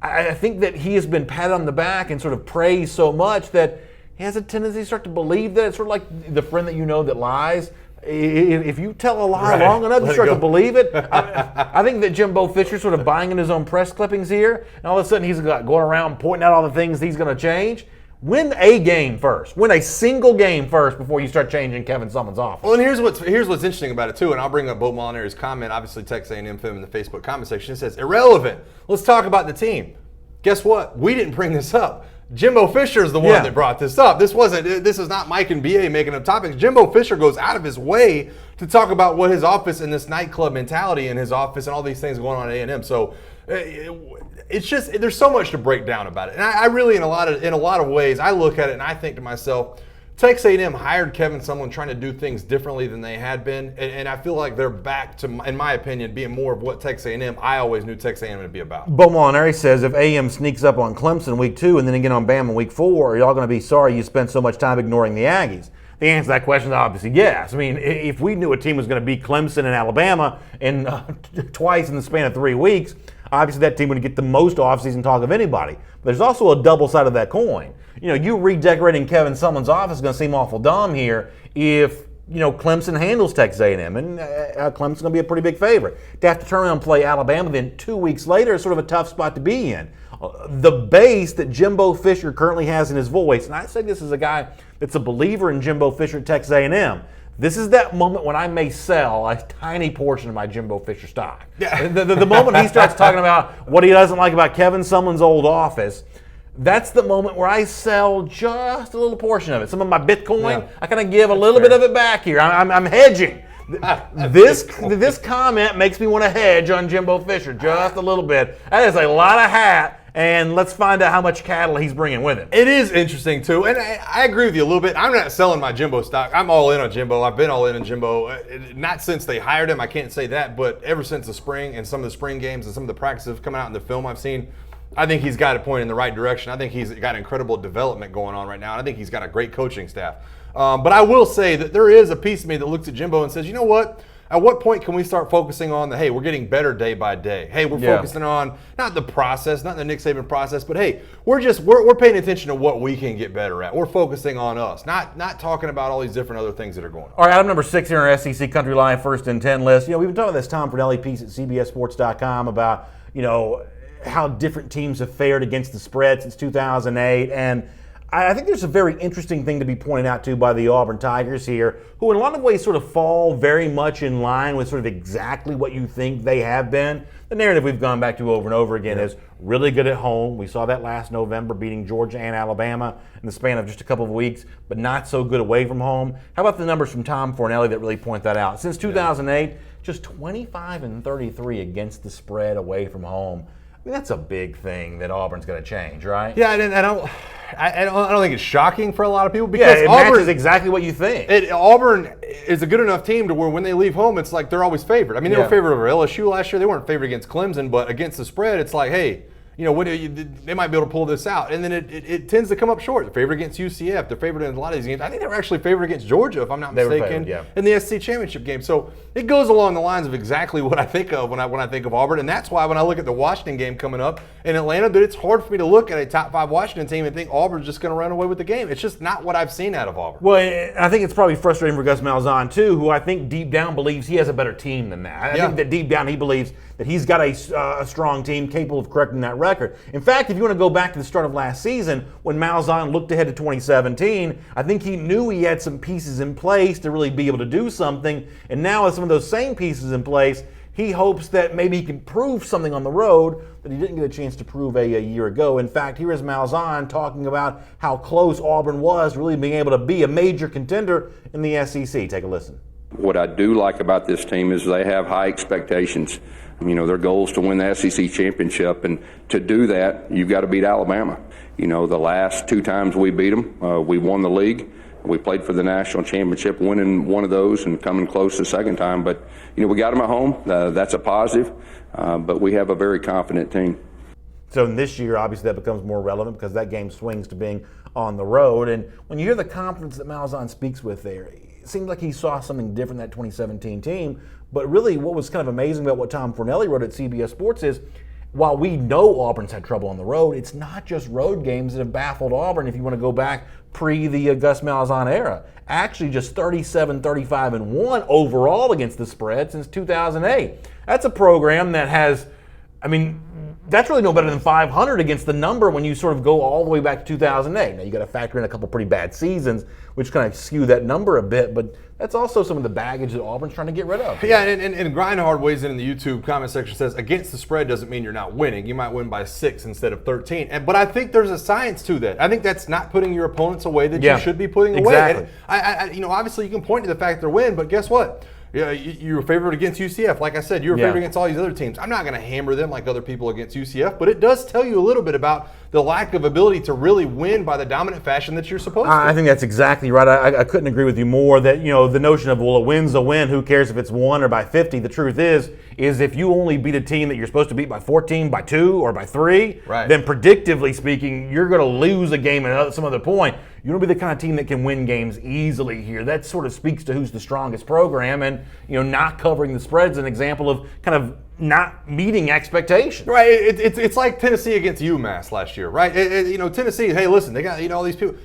S1: I think that he has been patted on the back and sort of praised so much that he has a tendency to start to believe that. It's sort of like the friend that you know that lies. If you tell a lie long enough, you start to believe it. I think that Jimbo Fisher's sort of buying in his own press clippings here, and all of a sudden he's going around pointing out all the things he's going to change. Win a game first. Win a single game first before you start changing Kevin Sumlin's offense.
S2: Well, and here's what's interesting about it too, and I'll bring up Bo Molinari's comment. Obviously, Texas A&M film in the Facebook comment section. It says irrelevant. Let's talk about the team. Guess what? We didn't bring this up. Jimbo Fisher is the one that brought this up. This is not Mike and BA making up topics. Jimbo Fisher goes out of his way to talk about what his office and this nightclub mentality in his office and all these things going on at A&M. So it's just there's so much to break down about it. And I really in a lot of ways I look at it and I think to myself, Texas A&M hired Kevin Sumlin trying to do things differently than they had been, and I feel like they're back to, in my opinion, being more of what Texas A&M I always knew Texas A&M to be about.
S1: Bo Molinari says if A&M sneaks up on Clemson week 2 and then again on Bama week 4, are y'all going to be sorry you spent so much time ignoring the Aggies? The answer to that question is obviously yes. I mean, if we knew a team was going to beat Clemson and Alabama in twice in the span of 3 weeks, obviously that team would get the most offseason talk of anybody. But there's also a double side of that coin. You redecorating Kevin Sumlin's office is going to seem awful dumb here if Clemson handles Texas A&M, and Clemson's going to be a pretty big favorite. To have to turn around and play Alabama then 2 weeks later is sort of a tough spot to be in. The base that Jimbo Fisher currently has in his voice, and I say this as a guy that's a believer in Jimbo Fisher at Texas A&M, this is that moment when I may sell a tiny portion of my Jimbo Fisher stock. Yeah. The moment he starts talking about what he doesn't like about Kevin Sumlin's old office, that's the moment where I sell just a little portion of it. Some of my Bitcoin, I kind of give a little bit of it back here. I'm hedging. This comment makes me want to hedge on Jimbo Fisher just a little bit. That is a lot of hat, and let's find out how much cattle he's bringing with him.
S2: It is interesting, too, and I agree with you a little bit. I'm not selling my Jimbo stock. I'm all in on Jimbo. I've been all in on Jimbo. Not since they hired him, I can't say that, but ever since the spring and some of the spring games and some of the practices coming out in the film I've seen, I think he's got a point in the right direction. I think he's got incredible development going on right now, and I think he's got a great coaching staff. But I will say that there is a piece of me that looks at Jimbo and says, you know what? At what point can we start focusing on hey, we're getting better day by day. Hey, we're focusing on not the process, not the Nick Saban process, but hey, we're paying attention to what we can get better at. We're focusing on us, not talking about all these different other things that are going on.
S1: All right, item number 6 here on our SEC Country Live First and 10 list. We've been talking about this Tom Fornelli piece at CBSSports.com about, how different teams have fared against the spread since 2008. And I think there's a very interesting thing to be pointed out to by the Auburn Tigers here, who in a lot of ways sort of fall very much in line with sort of exactly what you think they have been. The narrative we've gone back to over and over again is really good at home. We saw that last November beating Georgia and Alabama in the span of just a couple of weeks, but not so good away from home. How about the numbers from Tom Fornelli that really point that out? Since 2008, just 25-33 against the spread away from home. I mean, that's a big thing that Auburn's going to change, right?
S2: Yeah, and I don't think it's shocking for a lot of people because
S1: it
S2: Auburn
S1: matches exactly what you think.
S2: Auburn is a good enough team to where when they leave home, it's like they're always favored. I mean, they were favored over LSU last year. They weren't favored against Clemson, but against the spread, it's like, hey, they might be able to pull this out. And then it tends to come up short. They're favored against UCF. They're favored in a lot of these games. I think they were actually favored against Georgia, if I'm not mistaken, in the SEC championship game. So it goes along the lines of exactly what I think of when I think of Auburn. And that's why when I look at the Washington game coming up in Atlanta, that it's hard for me to look at a top 5 Washington team and think Auburn's just going to run away with the game. It's just not what I've seen out of Auburn.
S1: Well, I think it's probably frustrating for Gus Malzahn, too, who I think deep down believes he has a better team than that. I think that deep down he believes that he's got a strong team capable of correcting that record. In fact, if you want to go back to the start of last season, when Malzahn looked ahead to 2017, I think he knew he had some pieces in place to really be able to do something. And now with some of those same pieces in place, he hopes that maybe he can prove something on the road that he didn't get a chance to prove a year ago. In fact, here is Malzahn talking about how close Auburn was really being able to be a major contender in the SEC. Take a listen.
S8: What I do like about this team is they have high expectations. Their goal is to win the SEC championship, and to do that, you've got to beat Alabama. The last 2 times we beat them, we won the league. We played for the national championship, winning one of those and coming close the second time. But, we got them at home. That's a positive, but we have a very confident team.
S1: So in this year, obviously, that becomes more relevant because that game swings to being on the road. And when you hear the confidence that Malzahn speaks with there, it seems like he saw something different in that 2017 team. But really, what was kind of amazing about what Tom Fornelli wrote at CBS Sports is while we know Auburn's had trouble on the road, it's not just road games that have baffled Auburn if you want to go back pre the Gus Malzahn era. Actually just 37-35-1 overall against the spread since 2008. That's a program that has, I mean, that's really no better than 500 against the number when you sort of go all the way back to 2008. Now you got to factor in a couple pretty bad seasons, which kind of skew that number a bit, but that's also some of the baggage that Auburn's trying to get rid of.
S2: Yeah, and Grindhard weighs in the YouTube comment section, says against the spread doesn't mean you're not winning. You might win by 6 instead of 13. But I think there's a science to that. I think that's not putting your opponents away that you should be putting away.
S1: Exactly.
S2: And obviously you can point to the fact they're winning, but guess what? Yeah, you were favored against UCF. Like I said, you were favored against all these other teams. I'm not going to hammer them like other people against UCF, but it does tell you a little bit about the lack of ability to really win by the dominant fashion that you're supposed to.
S1: I think that's exactly right. I couldn't agree with you more that, the notion of, well, a win's a win, who cares if it's 1 or by 50? The truth is if you only beat a team that you're supposed to beat by 14, by 2, or by 3, then predictively speaking, you're going to lose a game at some other point. You don't be the kind of team that can win games easily here. That sort of speaks to who's the strongest program, and not covering the spread's an example of kind of not meeting expectations.
S2: Right. It's like Tennessee against UMass last year, right? Tennessee. Hey, listen, they got all these people.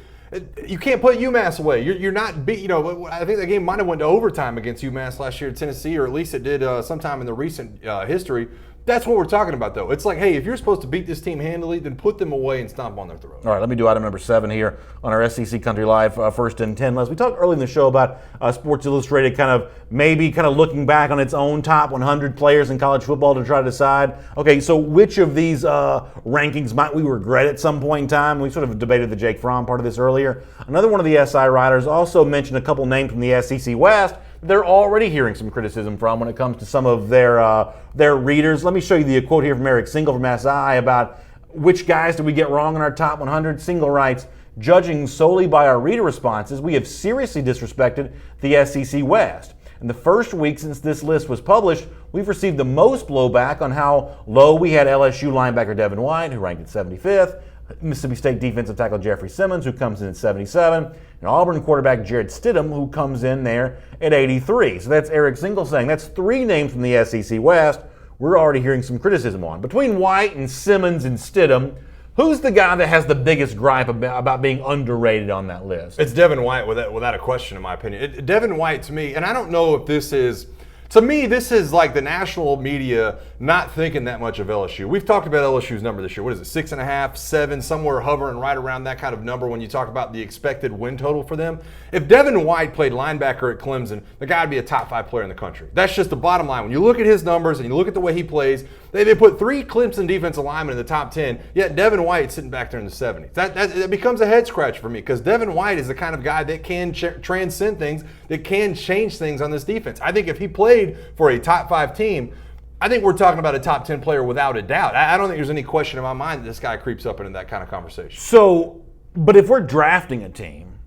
S2: You can't put UMass away. You're not beat. I think the game might have went to overtime against UMass last year at Tennessee, or at least it did sometime in the recent history. That's what we're talking about, though. It's like, hey, if you're supposed to beat this team handily, then put them away and stomp on their throat.
S1: All right, let me do item number 7 here on our SEC Country Live First and 10 list. We talked early in the show about Sports Illustrated kind of looking back on its own top 100 players in college football to try to decide, okay, so which of these rankings might we regret at some point in time? We sort of debated the Jake Fromm part of this earlier. Another one of the SI writers also mentioned a couple names from the SEC West they're already hearing some criticism from when it comes to some of their readers. Let me show you the quote here from Eric Single from SI about which guys did we get wrong in our top 100. Single writes, judging solely by our reader responses, we have seriously disrespected the SEC West. In the first week since this list was published, we've received the most blowback on how low we had LSU linebacker Devin White, who ranked at 75th, Mississippi State defensive tackle Jeffrey Simmons, who comes in at 77, and Auburn quarterback JARRETT Stidham, who comes in there at 83. So that's Eric Single saying that's 3 names from the SEC West we're already hearing some criticism on. Between White and Simmons and Stidham, who's the guy that has the biggest gripe about being underrated on that list?
S2: It's Devin White, without a question, in my opinion. Devin White, to me, and I don't know if this is, to me, this is like the national media not thinking that much of LSU. We've talked about LSU's number this year. What is it, 6.5, 7, somewhere hovering right around that kind of number when you talk about the expected win total for them. If Devin White played linebacker at Clemson, the guy would be a top 5 player in the country. That's just the bottom line. When you look at his numbers and you look at the way he plays, they put 3 Clemson defensive linemen in the top 10, yet Devin White sitting back there in the 70s. That becomes a head scratch for me, because Devin White is the kind of guy that can transcend things, that can change things on this defense. I think if he played for a top 5 team, I think we're talking about a top 10 player without a doubt. I don't think there's any question in my mind that this guy creeps up into that kind of conversation.
S1: So, but if we're drafting a team,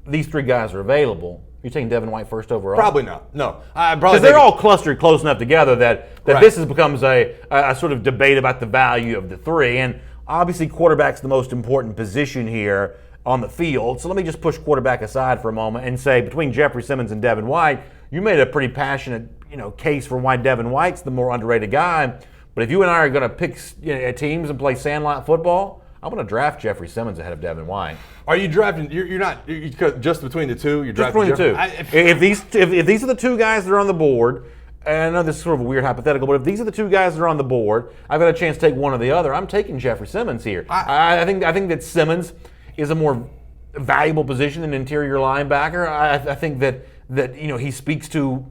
S1: these 3 guys are available. You're taking Devin White first overall?
S2: Probably not. No.
S1: Because they're all clustered close enough together that right. This becomes a sort of debate about the value of the 3. And obviously quarterback's the most important position here on the field. So let me just push quarterback aside for a moment and say between Jeffrey Simmons and Devin White, you made a pretty passionate case for why Devin White's the more underrated guy. But if you and I are going to pick teams and play sandlot football, I'm going to draft Jeffrey Simmons ahead of Devin White.
S2: Are you drafting? You're not just between the 2. You're drafting
S1: just between the 2. If these are the 2 guys that are on the board, and I know this is sort of a weird hypothetical, but if these are the 2 guys that are on the board, I've got a chance to take one or the other. I'm taking Jeffrey Simmons here. I think that Simmons is a more valuable position than interior linebacker. I think that he speaks to.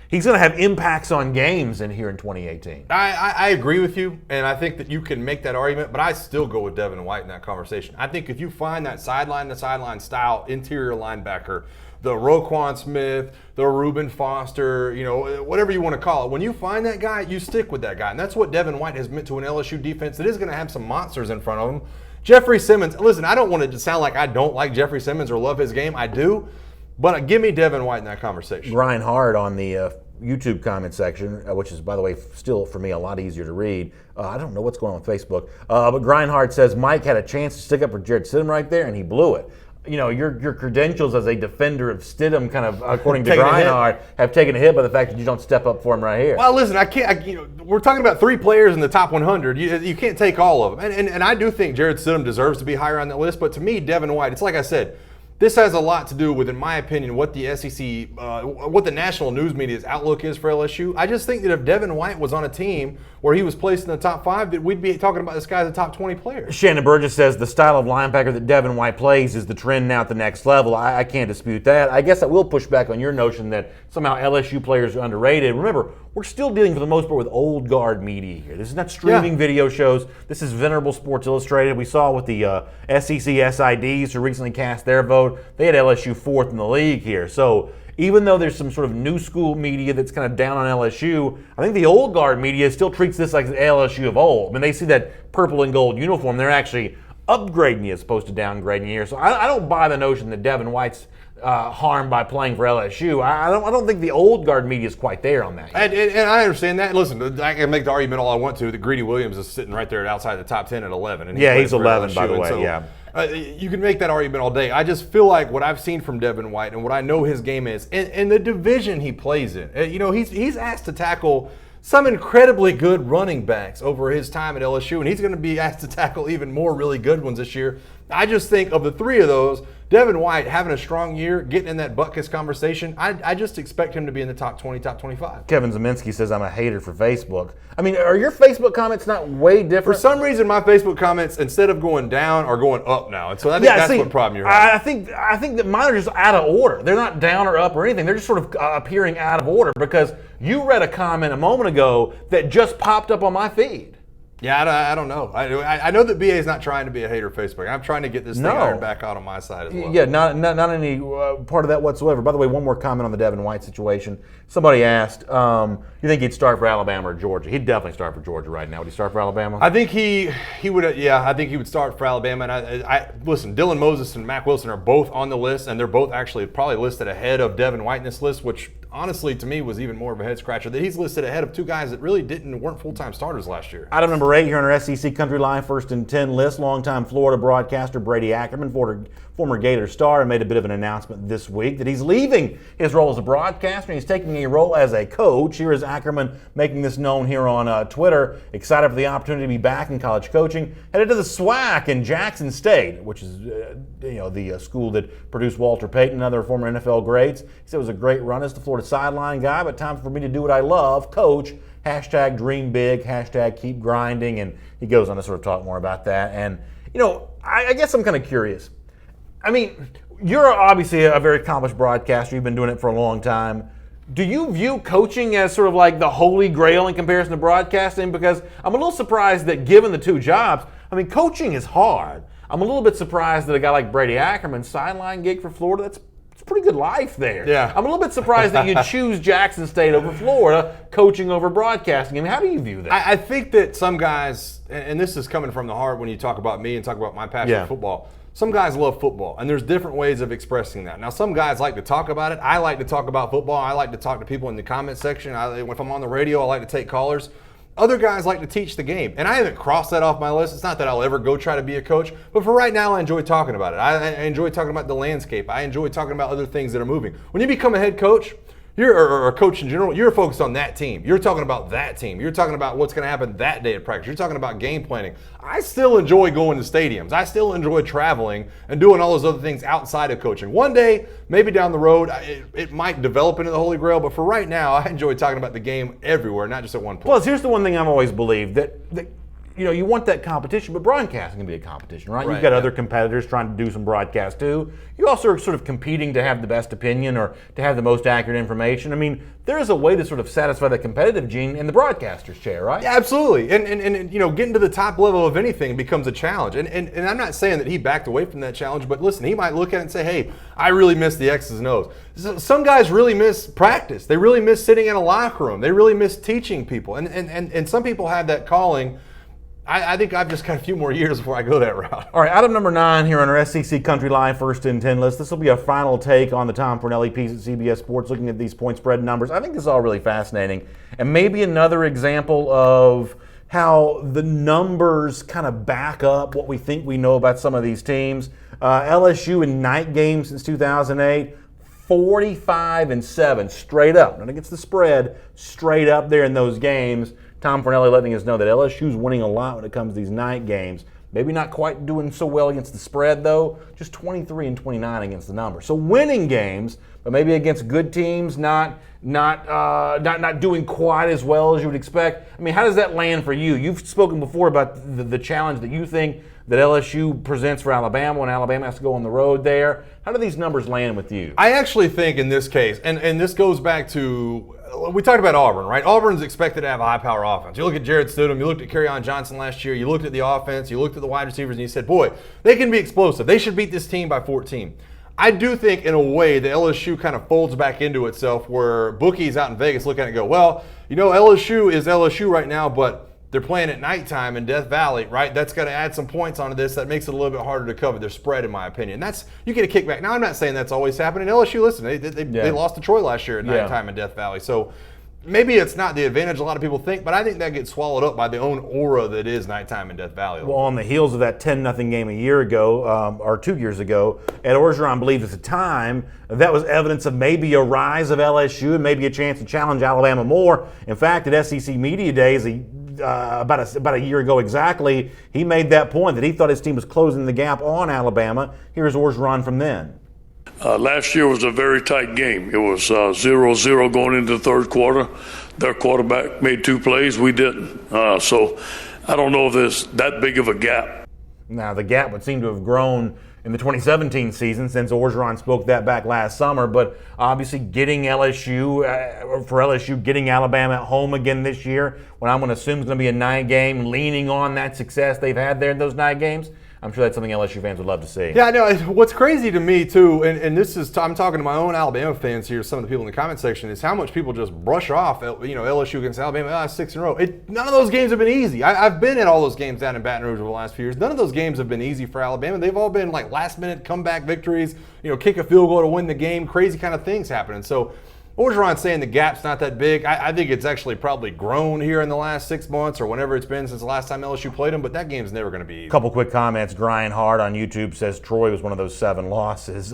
S1: He's going to have impacts on games in here in 2018.
S2: I agree with you, and I think that you can make that argument, but I still go with Devin White in that conversation. I think if you find that sideline-to-sideline style interior linebacker, the Roquan Smith, the Reuben Foster, whatever you want to call it, when you find that guy, you stick with that guy. And that's what Devin White has meant to an LSU defense that is going to have some monsters in front of him. Jeffrey Simmons, listen, I don't want it to sound like I don't like Jeffrey Simmons or love his game. I do. But give me Devin White in that conversation.
S1: Grind hard on the YouTube comment section, which is, by the way, still for me a lot easier to read. I don't know what's going on with Facebook. But Grindhard says Mike had a chance to stick up for JARRETT Stidham right there, and he blew it. your credentials as a defender of Stidham, kind of according to
S2: Taking a hit.
S1: Greinhardt, have taken a hit by the fact that you don't step up for him right here.
S2: Well, listen, I can't. We're talking about 3 players in the top 100. You can't take all of them, and I do think Jarrett Stidham deserves to be higher on that list. But to me, Devin White, it's like I said. This has a lot to do with, in my opinion, what the SEC, what the national news media's outlook is for LSU. I just think that if Devin White was on a team where he was placed in the top 5, that we'd be talking about this guy as a top 20 player.
S1: Shannon Burgess says the style of linebacker that Devin White plays is the trend now at the next level. I can't dispute that. I guess I will push back on your notion that somehow LSU players are underrated. Remember, we're still dealing for the most part with old guard media here. This is not streaming video shows. This is venerable Sports Illustrated. We saw with the SEC SIDs who recently cast their vote, they had LSU 4th in the league here. So even though there's some sort of new school media that's kind of down on LSU, I think the old guard media still treats this like the LSU of old. I mean, they see that purple and gold uniform, they're actually upgrading you as opposed to downgrading you here. So I don't buy the notion that Devin White's harmed by playing for LSU. I don't think the old guard media is quite there on that yet.
S2: And I understand that. Listen, I can make the argument all I want to that Greedy Williams is sitting right there outside the top 10 at 11. And
S1: he's 11,
S2: LSU,
S1: by the way,
S2: so,
S1: yeah.
S2: You can make that argument all day. I just feel like what I've seen from Devin White and what I know his game is, and the division he plays in, he's asked to tackle some incredibly good running backs over his time at LSU, and he's going to be asked to tackle even more really good ones this year. I just think of the 3 of those, Devin White having a strong year, getting in that Butkus conversation, I just expect him to be in the top 20, top 25.
S1: Kevin Zeminski says I'm a hater for Facebook. I mean, are your Facebook comments not way different?
S2: For some reason, my Facebook comments, instead of going down, are going up now. And so I think that's what problem you're having.
S1: I think that mine are just out of order. They're not down or up or anything. They're just sort of appearing out of order because you read a comment a moment ago that just popped up on my feed.
S2: Yeah, I don't know. I know that BA is not trying to be a hater of Facebook. I'm trying to get this thing ironed back out on my side as well.
S1: Yeah, not any part of that whatsoever. By the way, one more comment on the Devin White situation. Somebody asked, you think he'd start for Alabama or Georgia? He'd definitely start for Georgia right now. Would he start for Alabama?
S2: I think he would. Yeah, I think he would start for Alabama. And I listen. Dylan Moses and Mack Wilson are both on the list, and they're both actually probably listed ahead of Devin White in this list, which honestly to me was even more of a head scratcher. That he's listed ahead of 2 guys that really weren't full-time starters last year.
S1: Item number 8 here on our SEC Country Line First and 10 list. Longtime Florida broadcaster Brady Ackerman, former Gator star, made a bit of an announcement this week that he's leaving his role as a broadcaster and he's taking a role as a coach. Here is Ackerman making this known here on Twitter. Excited for the opportunity to be back in college coaching. Headed to the SWAC in Jackson State, which is the school that produced Walter Payton and other former NFL greats. He said it was a great run as the Florida sideline guy, but time for me to do what I love, coach. Hashtag dream big, hashtag keep grinding, and he goes on to sort of talk more about that. And, I guess I'm kind of curious. I mean, you're obviously a very accomplished broadcaster. You've been doing it for a long time. Do you view coaching as sort of like the holy grail in comparison to broadcasting? Because I'm a little surprised that given the 2 jobs, I mean, coaching is hard. I'm a little bit surprised that a guy like Brady Ackerman's sideline gig for Florida, it's a pretty good life there.
S2: Yeah.
S1: I'm a little bit surprised that you choose Jackson State over Florida, coaching over broadcasting. I mean, how do you view that?
S2: I think that some guys, and this is coming from the heart when you talk about me and talk about my passion for football, some guys love football, and there's different ways of expressing that. Now, some guys like to talk about it. I like to talk about football. I like to talk to people in the comment section. If I'm on the radio, I like to take callers. Other guys like to teach the game, and I haven't crossed that off my list. It's not that I'll ever go try to be a coach, but for right now, I enjoy talking about it. I enjoy talking about the landscape. I enjoy talking about other things that are moving. When you become a head coach, or a coach in general, you're focused on that team. You're talking about that team. You're talking about what's going to happen that day at practice. You're talking about game planning. I still enjoy going to stadiums. I still enjoy traveling and doing all those other things outside of coaching. One day, maybe down the road, it might develop into the Holy Grail, but for right now, I enjoy talking about the game everywhere, not just at one place.
S1: Plus, here's the one thing I've always believed, that you want that competition, but broadcasting can be a competition, right? You've got other competitors trying to do some broadcast too. You also are sort of competing to have the best opinion or to have the most accurate information. I mean, there is a way to sort of satisfy the competitive gene in the broadcaster's chair, right?
S2: Yeah, absolutely. And getting to the top level of anything becomes a challenge. And I'm not saying that he backed away from that challenge, but listen, he might look at it and say, hey, I really miss the X's and O's. Some guys really miss practice. They really miss sitting in a locker room. They really miss teaching people. And some people have that calling. I think I've just got a few more years before I go that route.
S1: All right, item number 9 here on our SEC Country Line First and 10 list. This will be a final take on the Tom Fornelli piece at CBS Sports, looking at these point spread numbers. I think this is all really fascinating, and maybe another example of how the numbers kind of back up what we think we know about some of these teams. LSU in night games since 2008, 45-7, straight up, not against the spread, straight up there in those games. Tom Fornelli letting us know that LSU's winning a lot when it comes to these night games. Maybe not quite doing so well against the spread, though. Just 23-29 against the number. So winning games, but maybe against good teams, not doing quite as well as you would expect. I mean, how does that land for you? You've spoken before about the challenge that you think that LSU presents for Alabama when Alabama has to go on the road there. How do these numbers land with you?
S2: I actually think in this case, and this goes back to, we talked about Auburn, right? Auburn's expected to have a high-power offense. You look at Jarrett Stidham, you looked at Kerryon Johnson last year, you looked at the offense, you looked at the wide receivers, and you said, boy, they can be explosive. They should beat this team by 14. I do think, in a way, that LSU kind of folds back into itself where bookies out in Vegas look at it and go, well, you know, LSU is LSU right now, but they're playing at nighttime in Death Valley, right? That's got to add some points onto this. That makes it a little bit harder to cover their spread, in my opinion. You get a kickback. Now, I'm not saying that's always happening. LSU, listen, they lost to Troy last year at nighttime in Death Valley. So maybe it's not the advantage a lot of people think, but I think that gets swallowed up by the own aura that is nighttime in Death Valley.
S1: Well, on the heels of that 10-0 game a year ago, or 2 years ago, Ed Orgeron believed at the time that was evidence of maybe a rise of LSU and maybe a chance to challenge Alabama more. In fact, at SEC Media Days, about a year ago exactly, he made that point that he thought his team was closing the gap on Alabama. Here's Orgeron from then.
S9: Last year was a very tight game. It was 0-0 going into the third quarter. Their quarterback made 2 plays. We didn't. So I don't know if there's that big of a gap.
S1: Now, the gap would seem to have grown in the 2017 season since Orgeron spoke that back last summer, but obviously getting LSU, getting Alabama at home again this year, when I'm going to assume it's going to be a night game, leaning on that success they've had there in those night games, I'm sure that's something LSU fans would love to see.
S2: Yeah, I know. What's crazy to me, too, and this is, I'm talking to my own Alabama fans here, some of the people in the comment section, is how much people just brush off, LSU against Alabama, 6 in a row. None of those games have been easy. I've been at all those games down in Baton Rouge over the last few years. None of those games have been easy for Alabama. They've all been like last-minute comeback victories, kick a field goal to win the game, crazy kind of things happening. So Orgeron saying the gap's not that big. I think it's actually probably grown here in the last 6 months or whenever it's been since the last time LSU played them, but that game's never going to be easy.
S1: Couple quick comments. Grind Hard on YouTube says Troy was one of those 7 losses.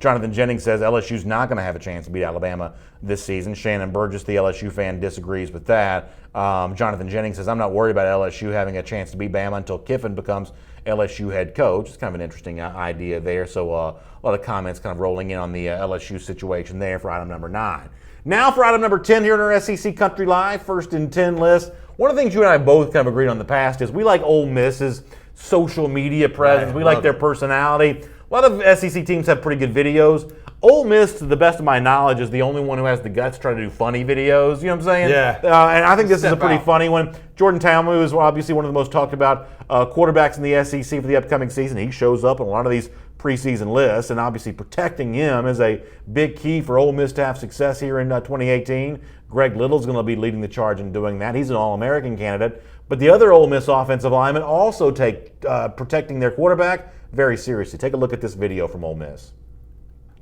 S1: Jonathan Jennings says LSU's not going to have a chance to beat Alabama this season. Shannon Burgess, the LSU fan, disagrees with that. Jonathan Jennings says, I'm not worried about LSU having a chance to beat Bama until Kiffin becomes LSU head coach. It's kind of an interesting idea there. So a lot of comments kind of rolling in on the LSU situation there for item number 9. Now for item number 10 here in our SEC Country Live, first and 10 list. One of the things you and I both kind of agreed on in the past is we like Ole Miss's social media presence. We like their personality. A lot of SEC teams have pretty good videos. Ole Miss, to the best of my knowledge, is the only one who has the guts to try to do funny videos. You know what I'm saying?
S2: Yeah.
S1: And I think this is a pretty funny one. Jordan Ta'amu is obviously one of the most talked about quarterbacks in the SEC for the upcoming season. He shows up in a lot of these preseason lists, and obviously protecting him is a big key for Ole Miss to have success here in 2018. Greg Little's going to be leading the charge in doing that. He's an All-American candidate. But the other Ole Miss offensive linemen also take protecting their quarterback very seriously. Take a look at this video from Ole Miss.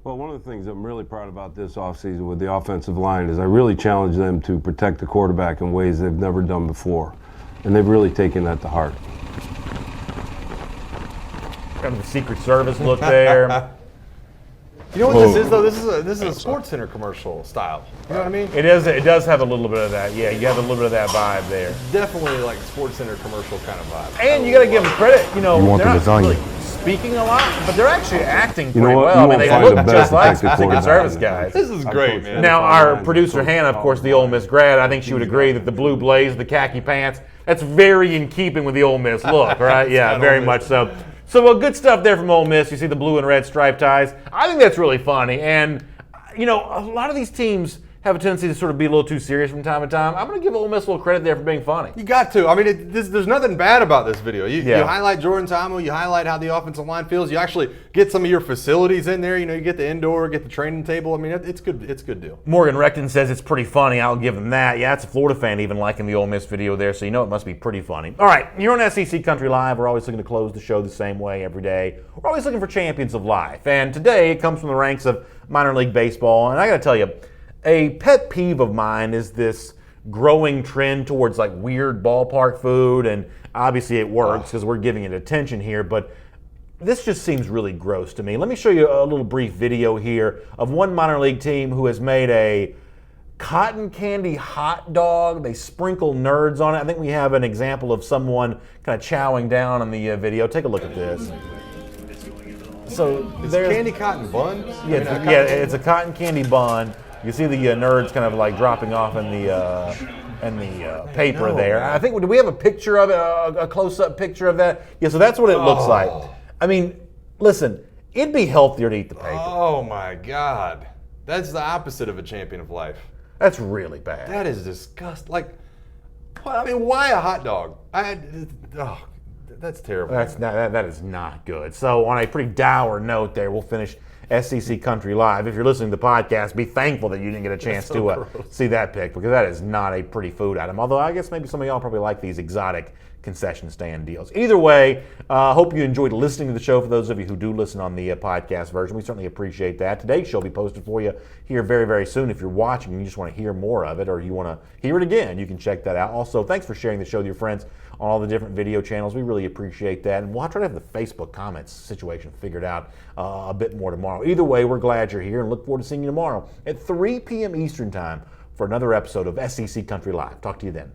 S10: Well, one of the things I'm really proud about this offseason with the offensive line is I really challenged them to protect the quarterback in ways they've never done before. And they've really taken that to heart.
S1: Kind of the Secret Service look there.
S2: You know what this is, though? This is a Sports Center commercial style. You know what I mean?
S1: It is. It does have a little bit of that. Yeah, you have a little bit of that vibe there.
S2: Definitely like Sports Center commercial kind of vibe.
S1: And you got to give them credit. They're not really speaking a lot, but they're actually acting pretty well. I mean, they look just like Secret Service guys.
S2: This is great, man.
S1: Now, our producer Hannah, of course, the Ole Miss grad, I think she would agree that the blue blaze, the khaki pants, that's very in keeping with the Ole Miss look, right? Yeah, very much so. So good stuff there from Ole Miss. You see the blue and red striped ties. I think that's really funny. And, a lot of these teams have a tendency to sort of be a little too serious from time to time. I'm going to give Ole Miss a little credit there for being funny.
S2: You got to. I mean, there's nothing bad about this video. You highlight Jordan Ta'amu, you highlight how the offensive line feels. You actually get some of your facilities in there. You get the indoor, get the training table. I mean, it's good. It's a good deal.
S1: Morgan Recton says it's pretty funny. I'll give him that. Yeah, it's a Florida fan even liking the Ole Miss video there, so it must be pretty funny. All right, here on SEC Country Live, we're always looking to close the show the same way every day. We're always looking for champions of life. And today it comes from the ranks of minor league baseball. And I got to tell you, a pet peeve of mine is this growing trend towards like weird ballpark food, and obviously it works because we're giving it attention here, but this just seems really gross to me. Let me show you a little brief video here of one minor league team who has made a cotton candy hot dog. They sprinkle nerds on it. I think we have an example of someone kind of chowing down on the video. Take a look at this. So
S2: It's
S1: there's
S2: candy cotton bun?
S1: yeah, it's a cotton candy bun. You see the nerds kind of like dropping off in the paper there. I think, do we have a picture of it, a close-up picture of that? Yeah, so that's what it looks like. I mean, listen, it'd be healthier to eat the paper.
S2: Oh my God. That's the opposite of a champion of life.
S1: That's really bad.
S2: That is disgusting. Like, I mean, why a hot dog? That's terrible.
S1: That is not good. So on a pretty dour note there, we'll finish SEC Country Live. If you're listening to the podcast, be thankful that you didn't get a chance to see that pick, because that is not a pretty food item. Although I guess maybe some of y'all probably like these exotic concession stand deals. Either way, hope you enjoyed listening to the show. For those of you who do listen on the podcast version, we certainly appreciate that. Today's show will be posted for you here very, very soon. If you're watching and you just want to hear more of it, or you want to hear it again, you can check that out. Also, thanks for sharing the show with your friends on all the different video channels. We really appreciate that. And we'll try to have the Facebook comments situation figured out a bit more tomorrow. Either way, we're glad you're here and look forward to seeing you tomorrow at 3 p.m. Eastern Time for another episode of SEC Country Live. Talk to you then.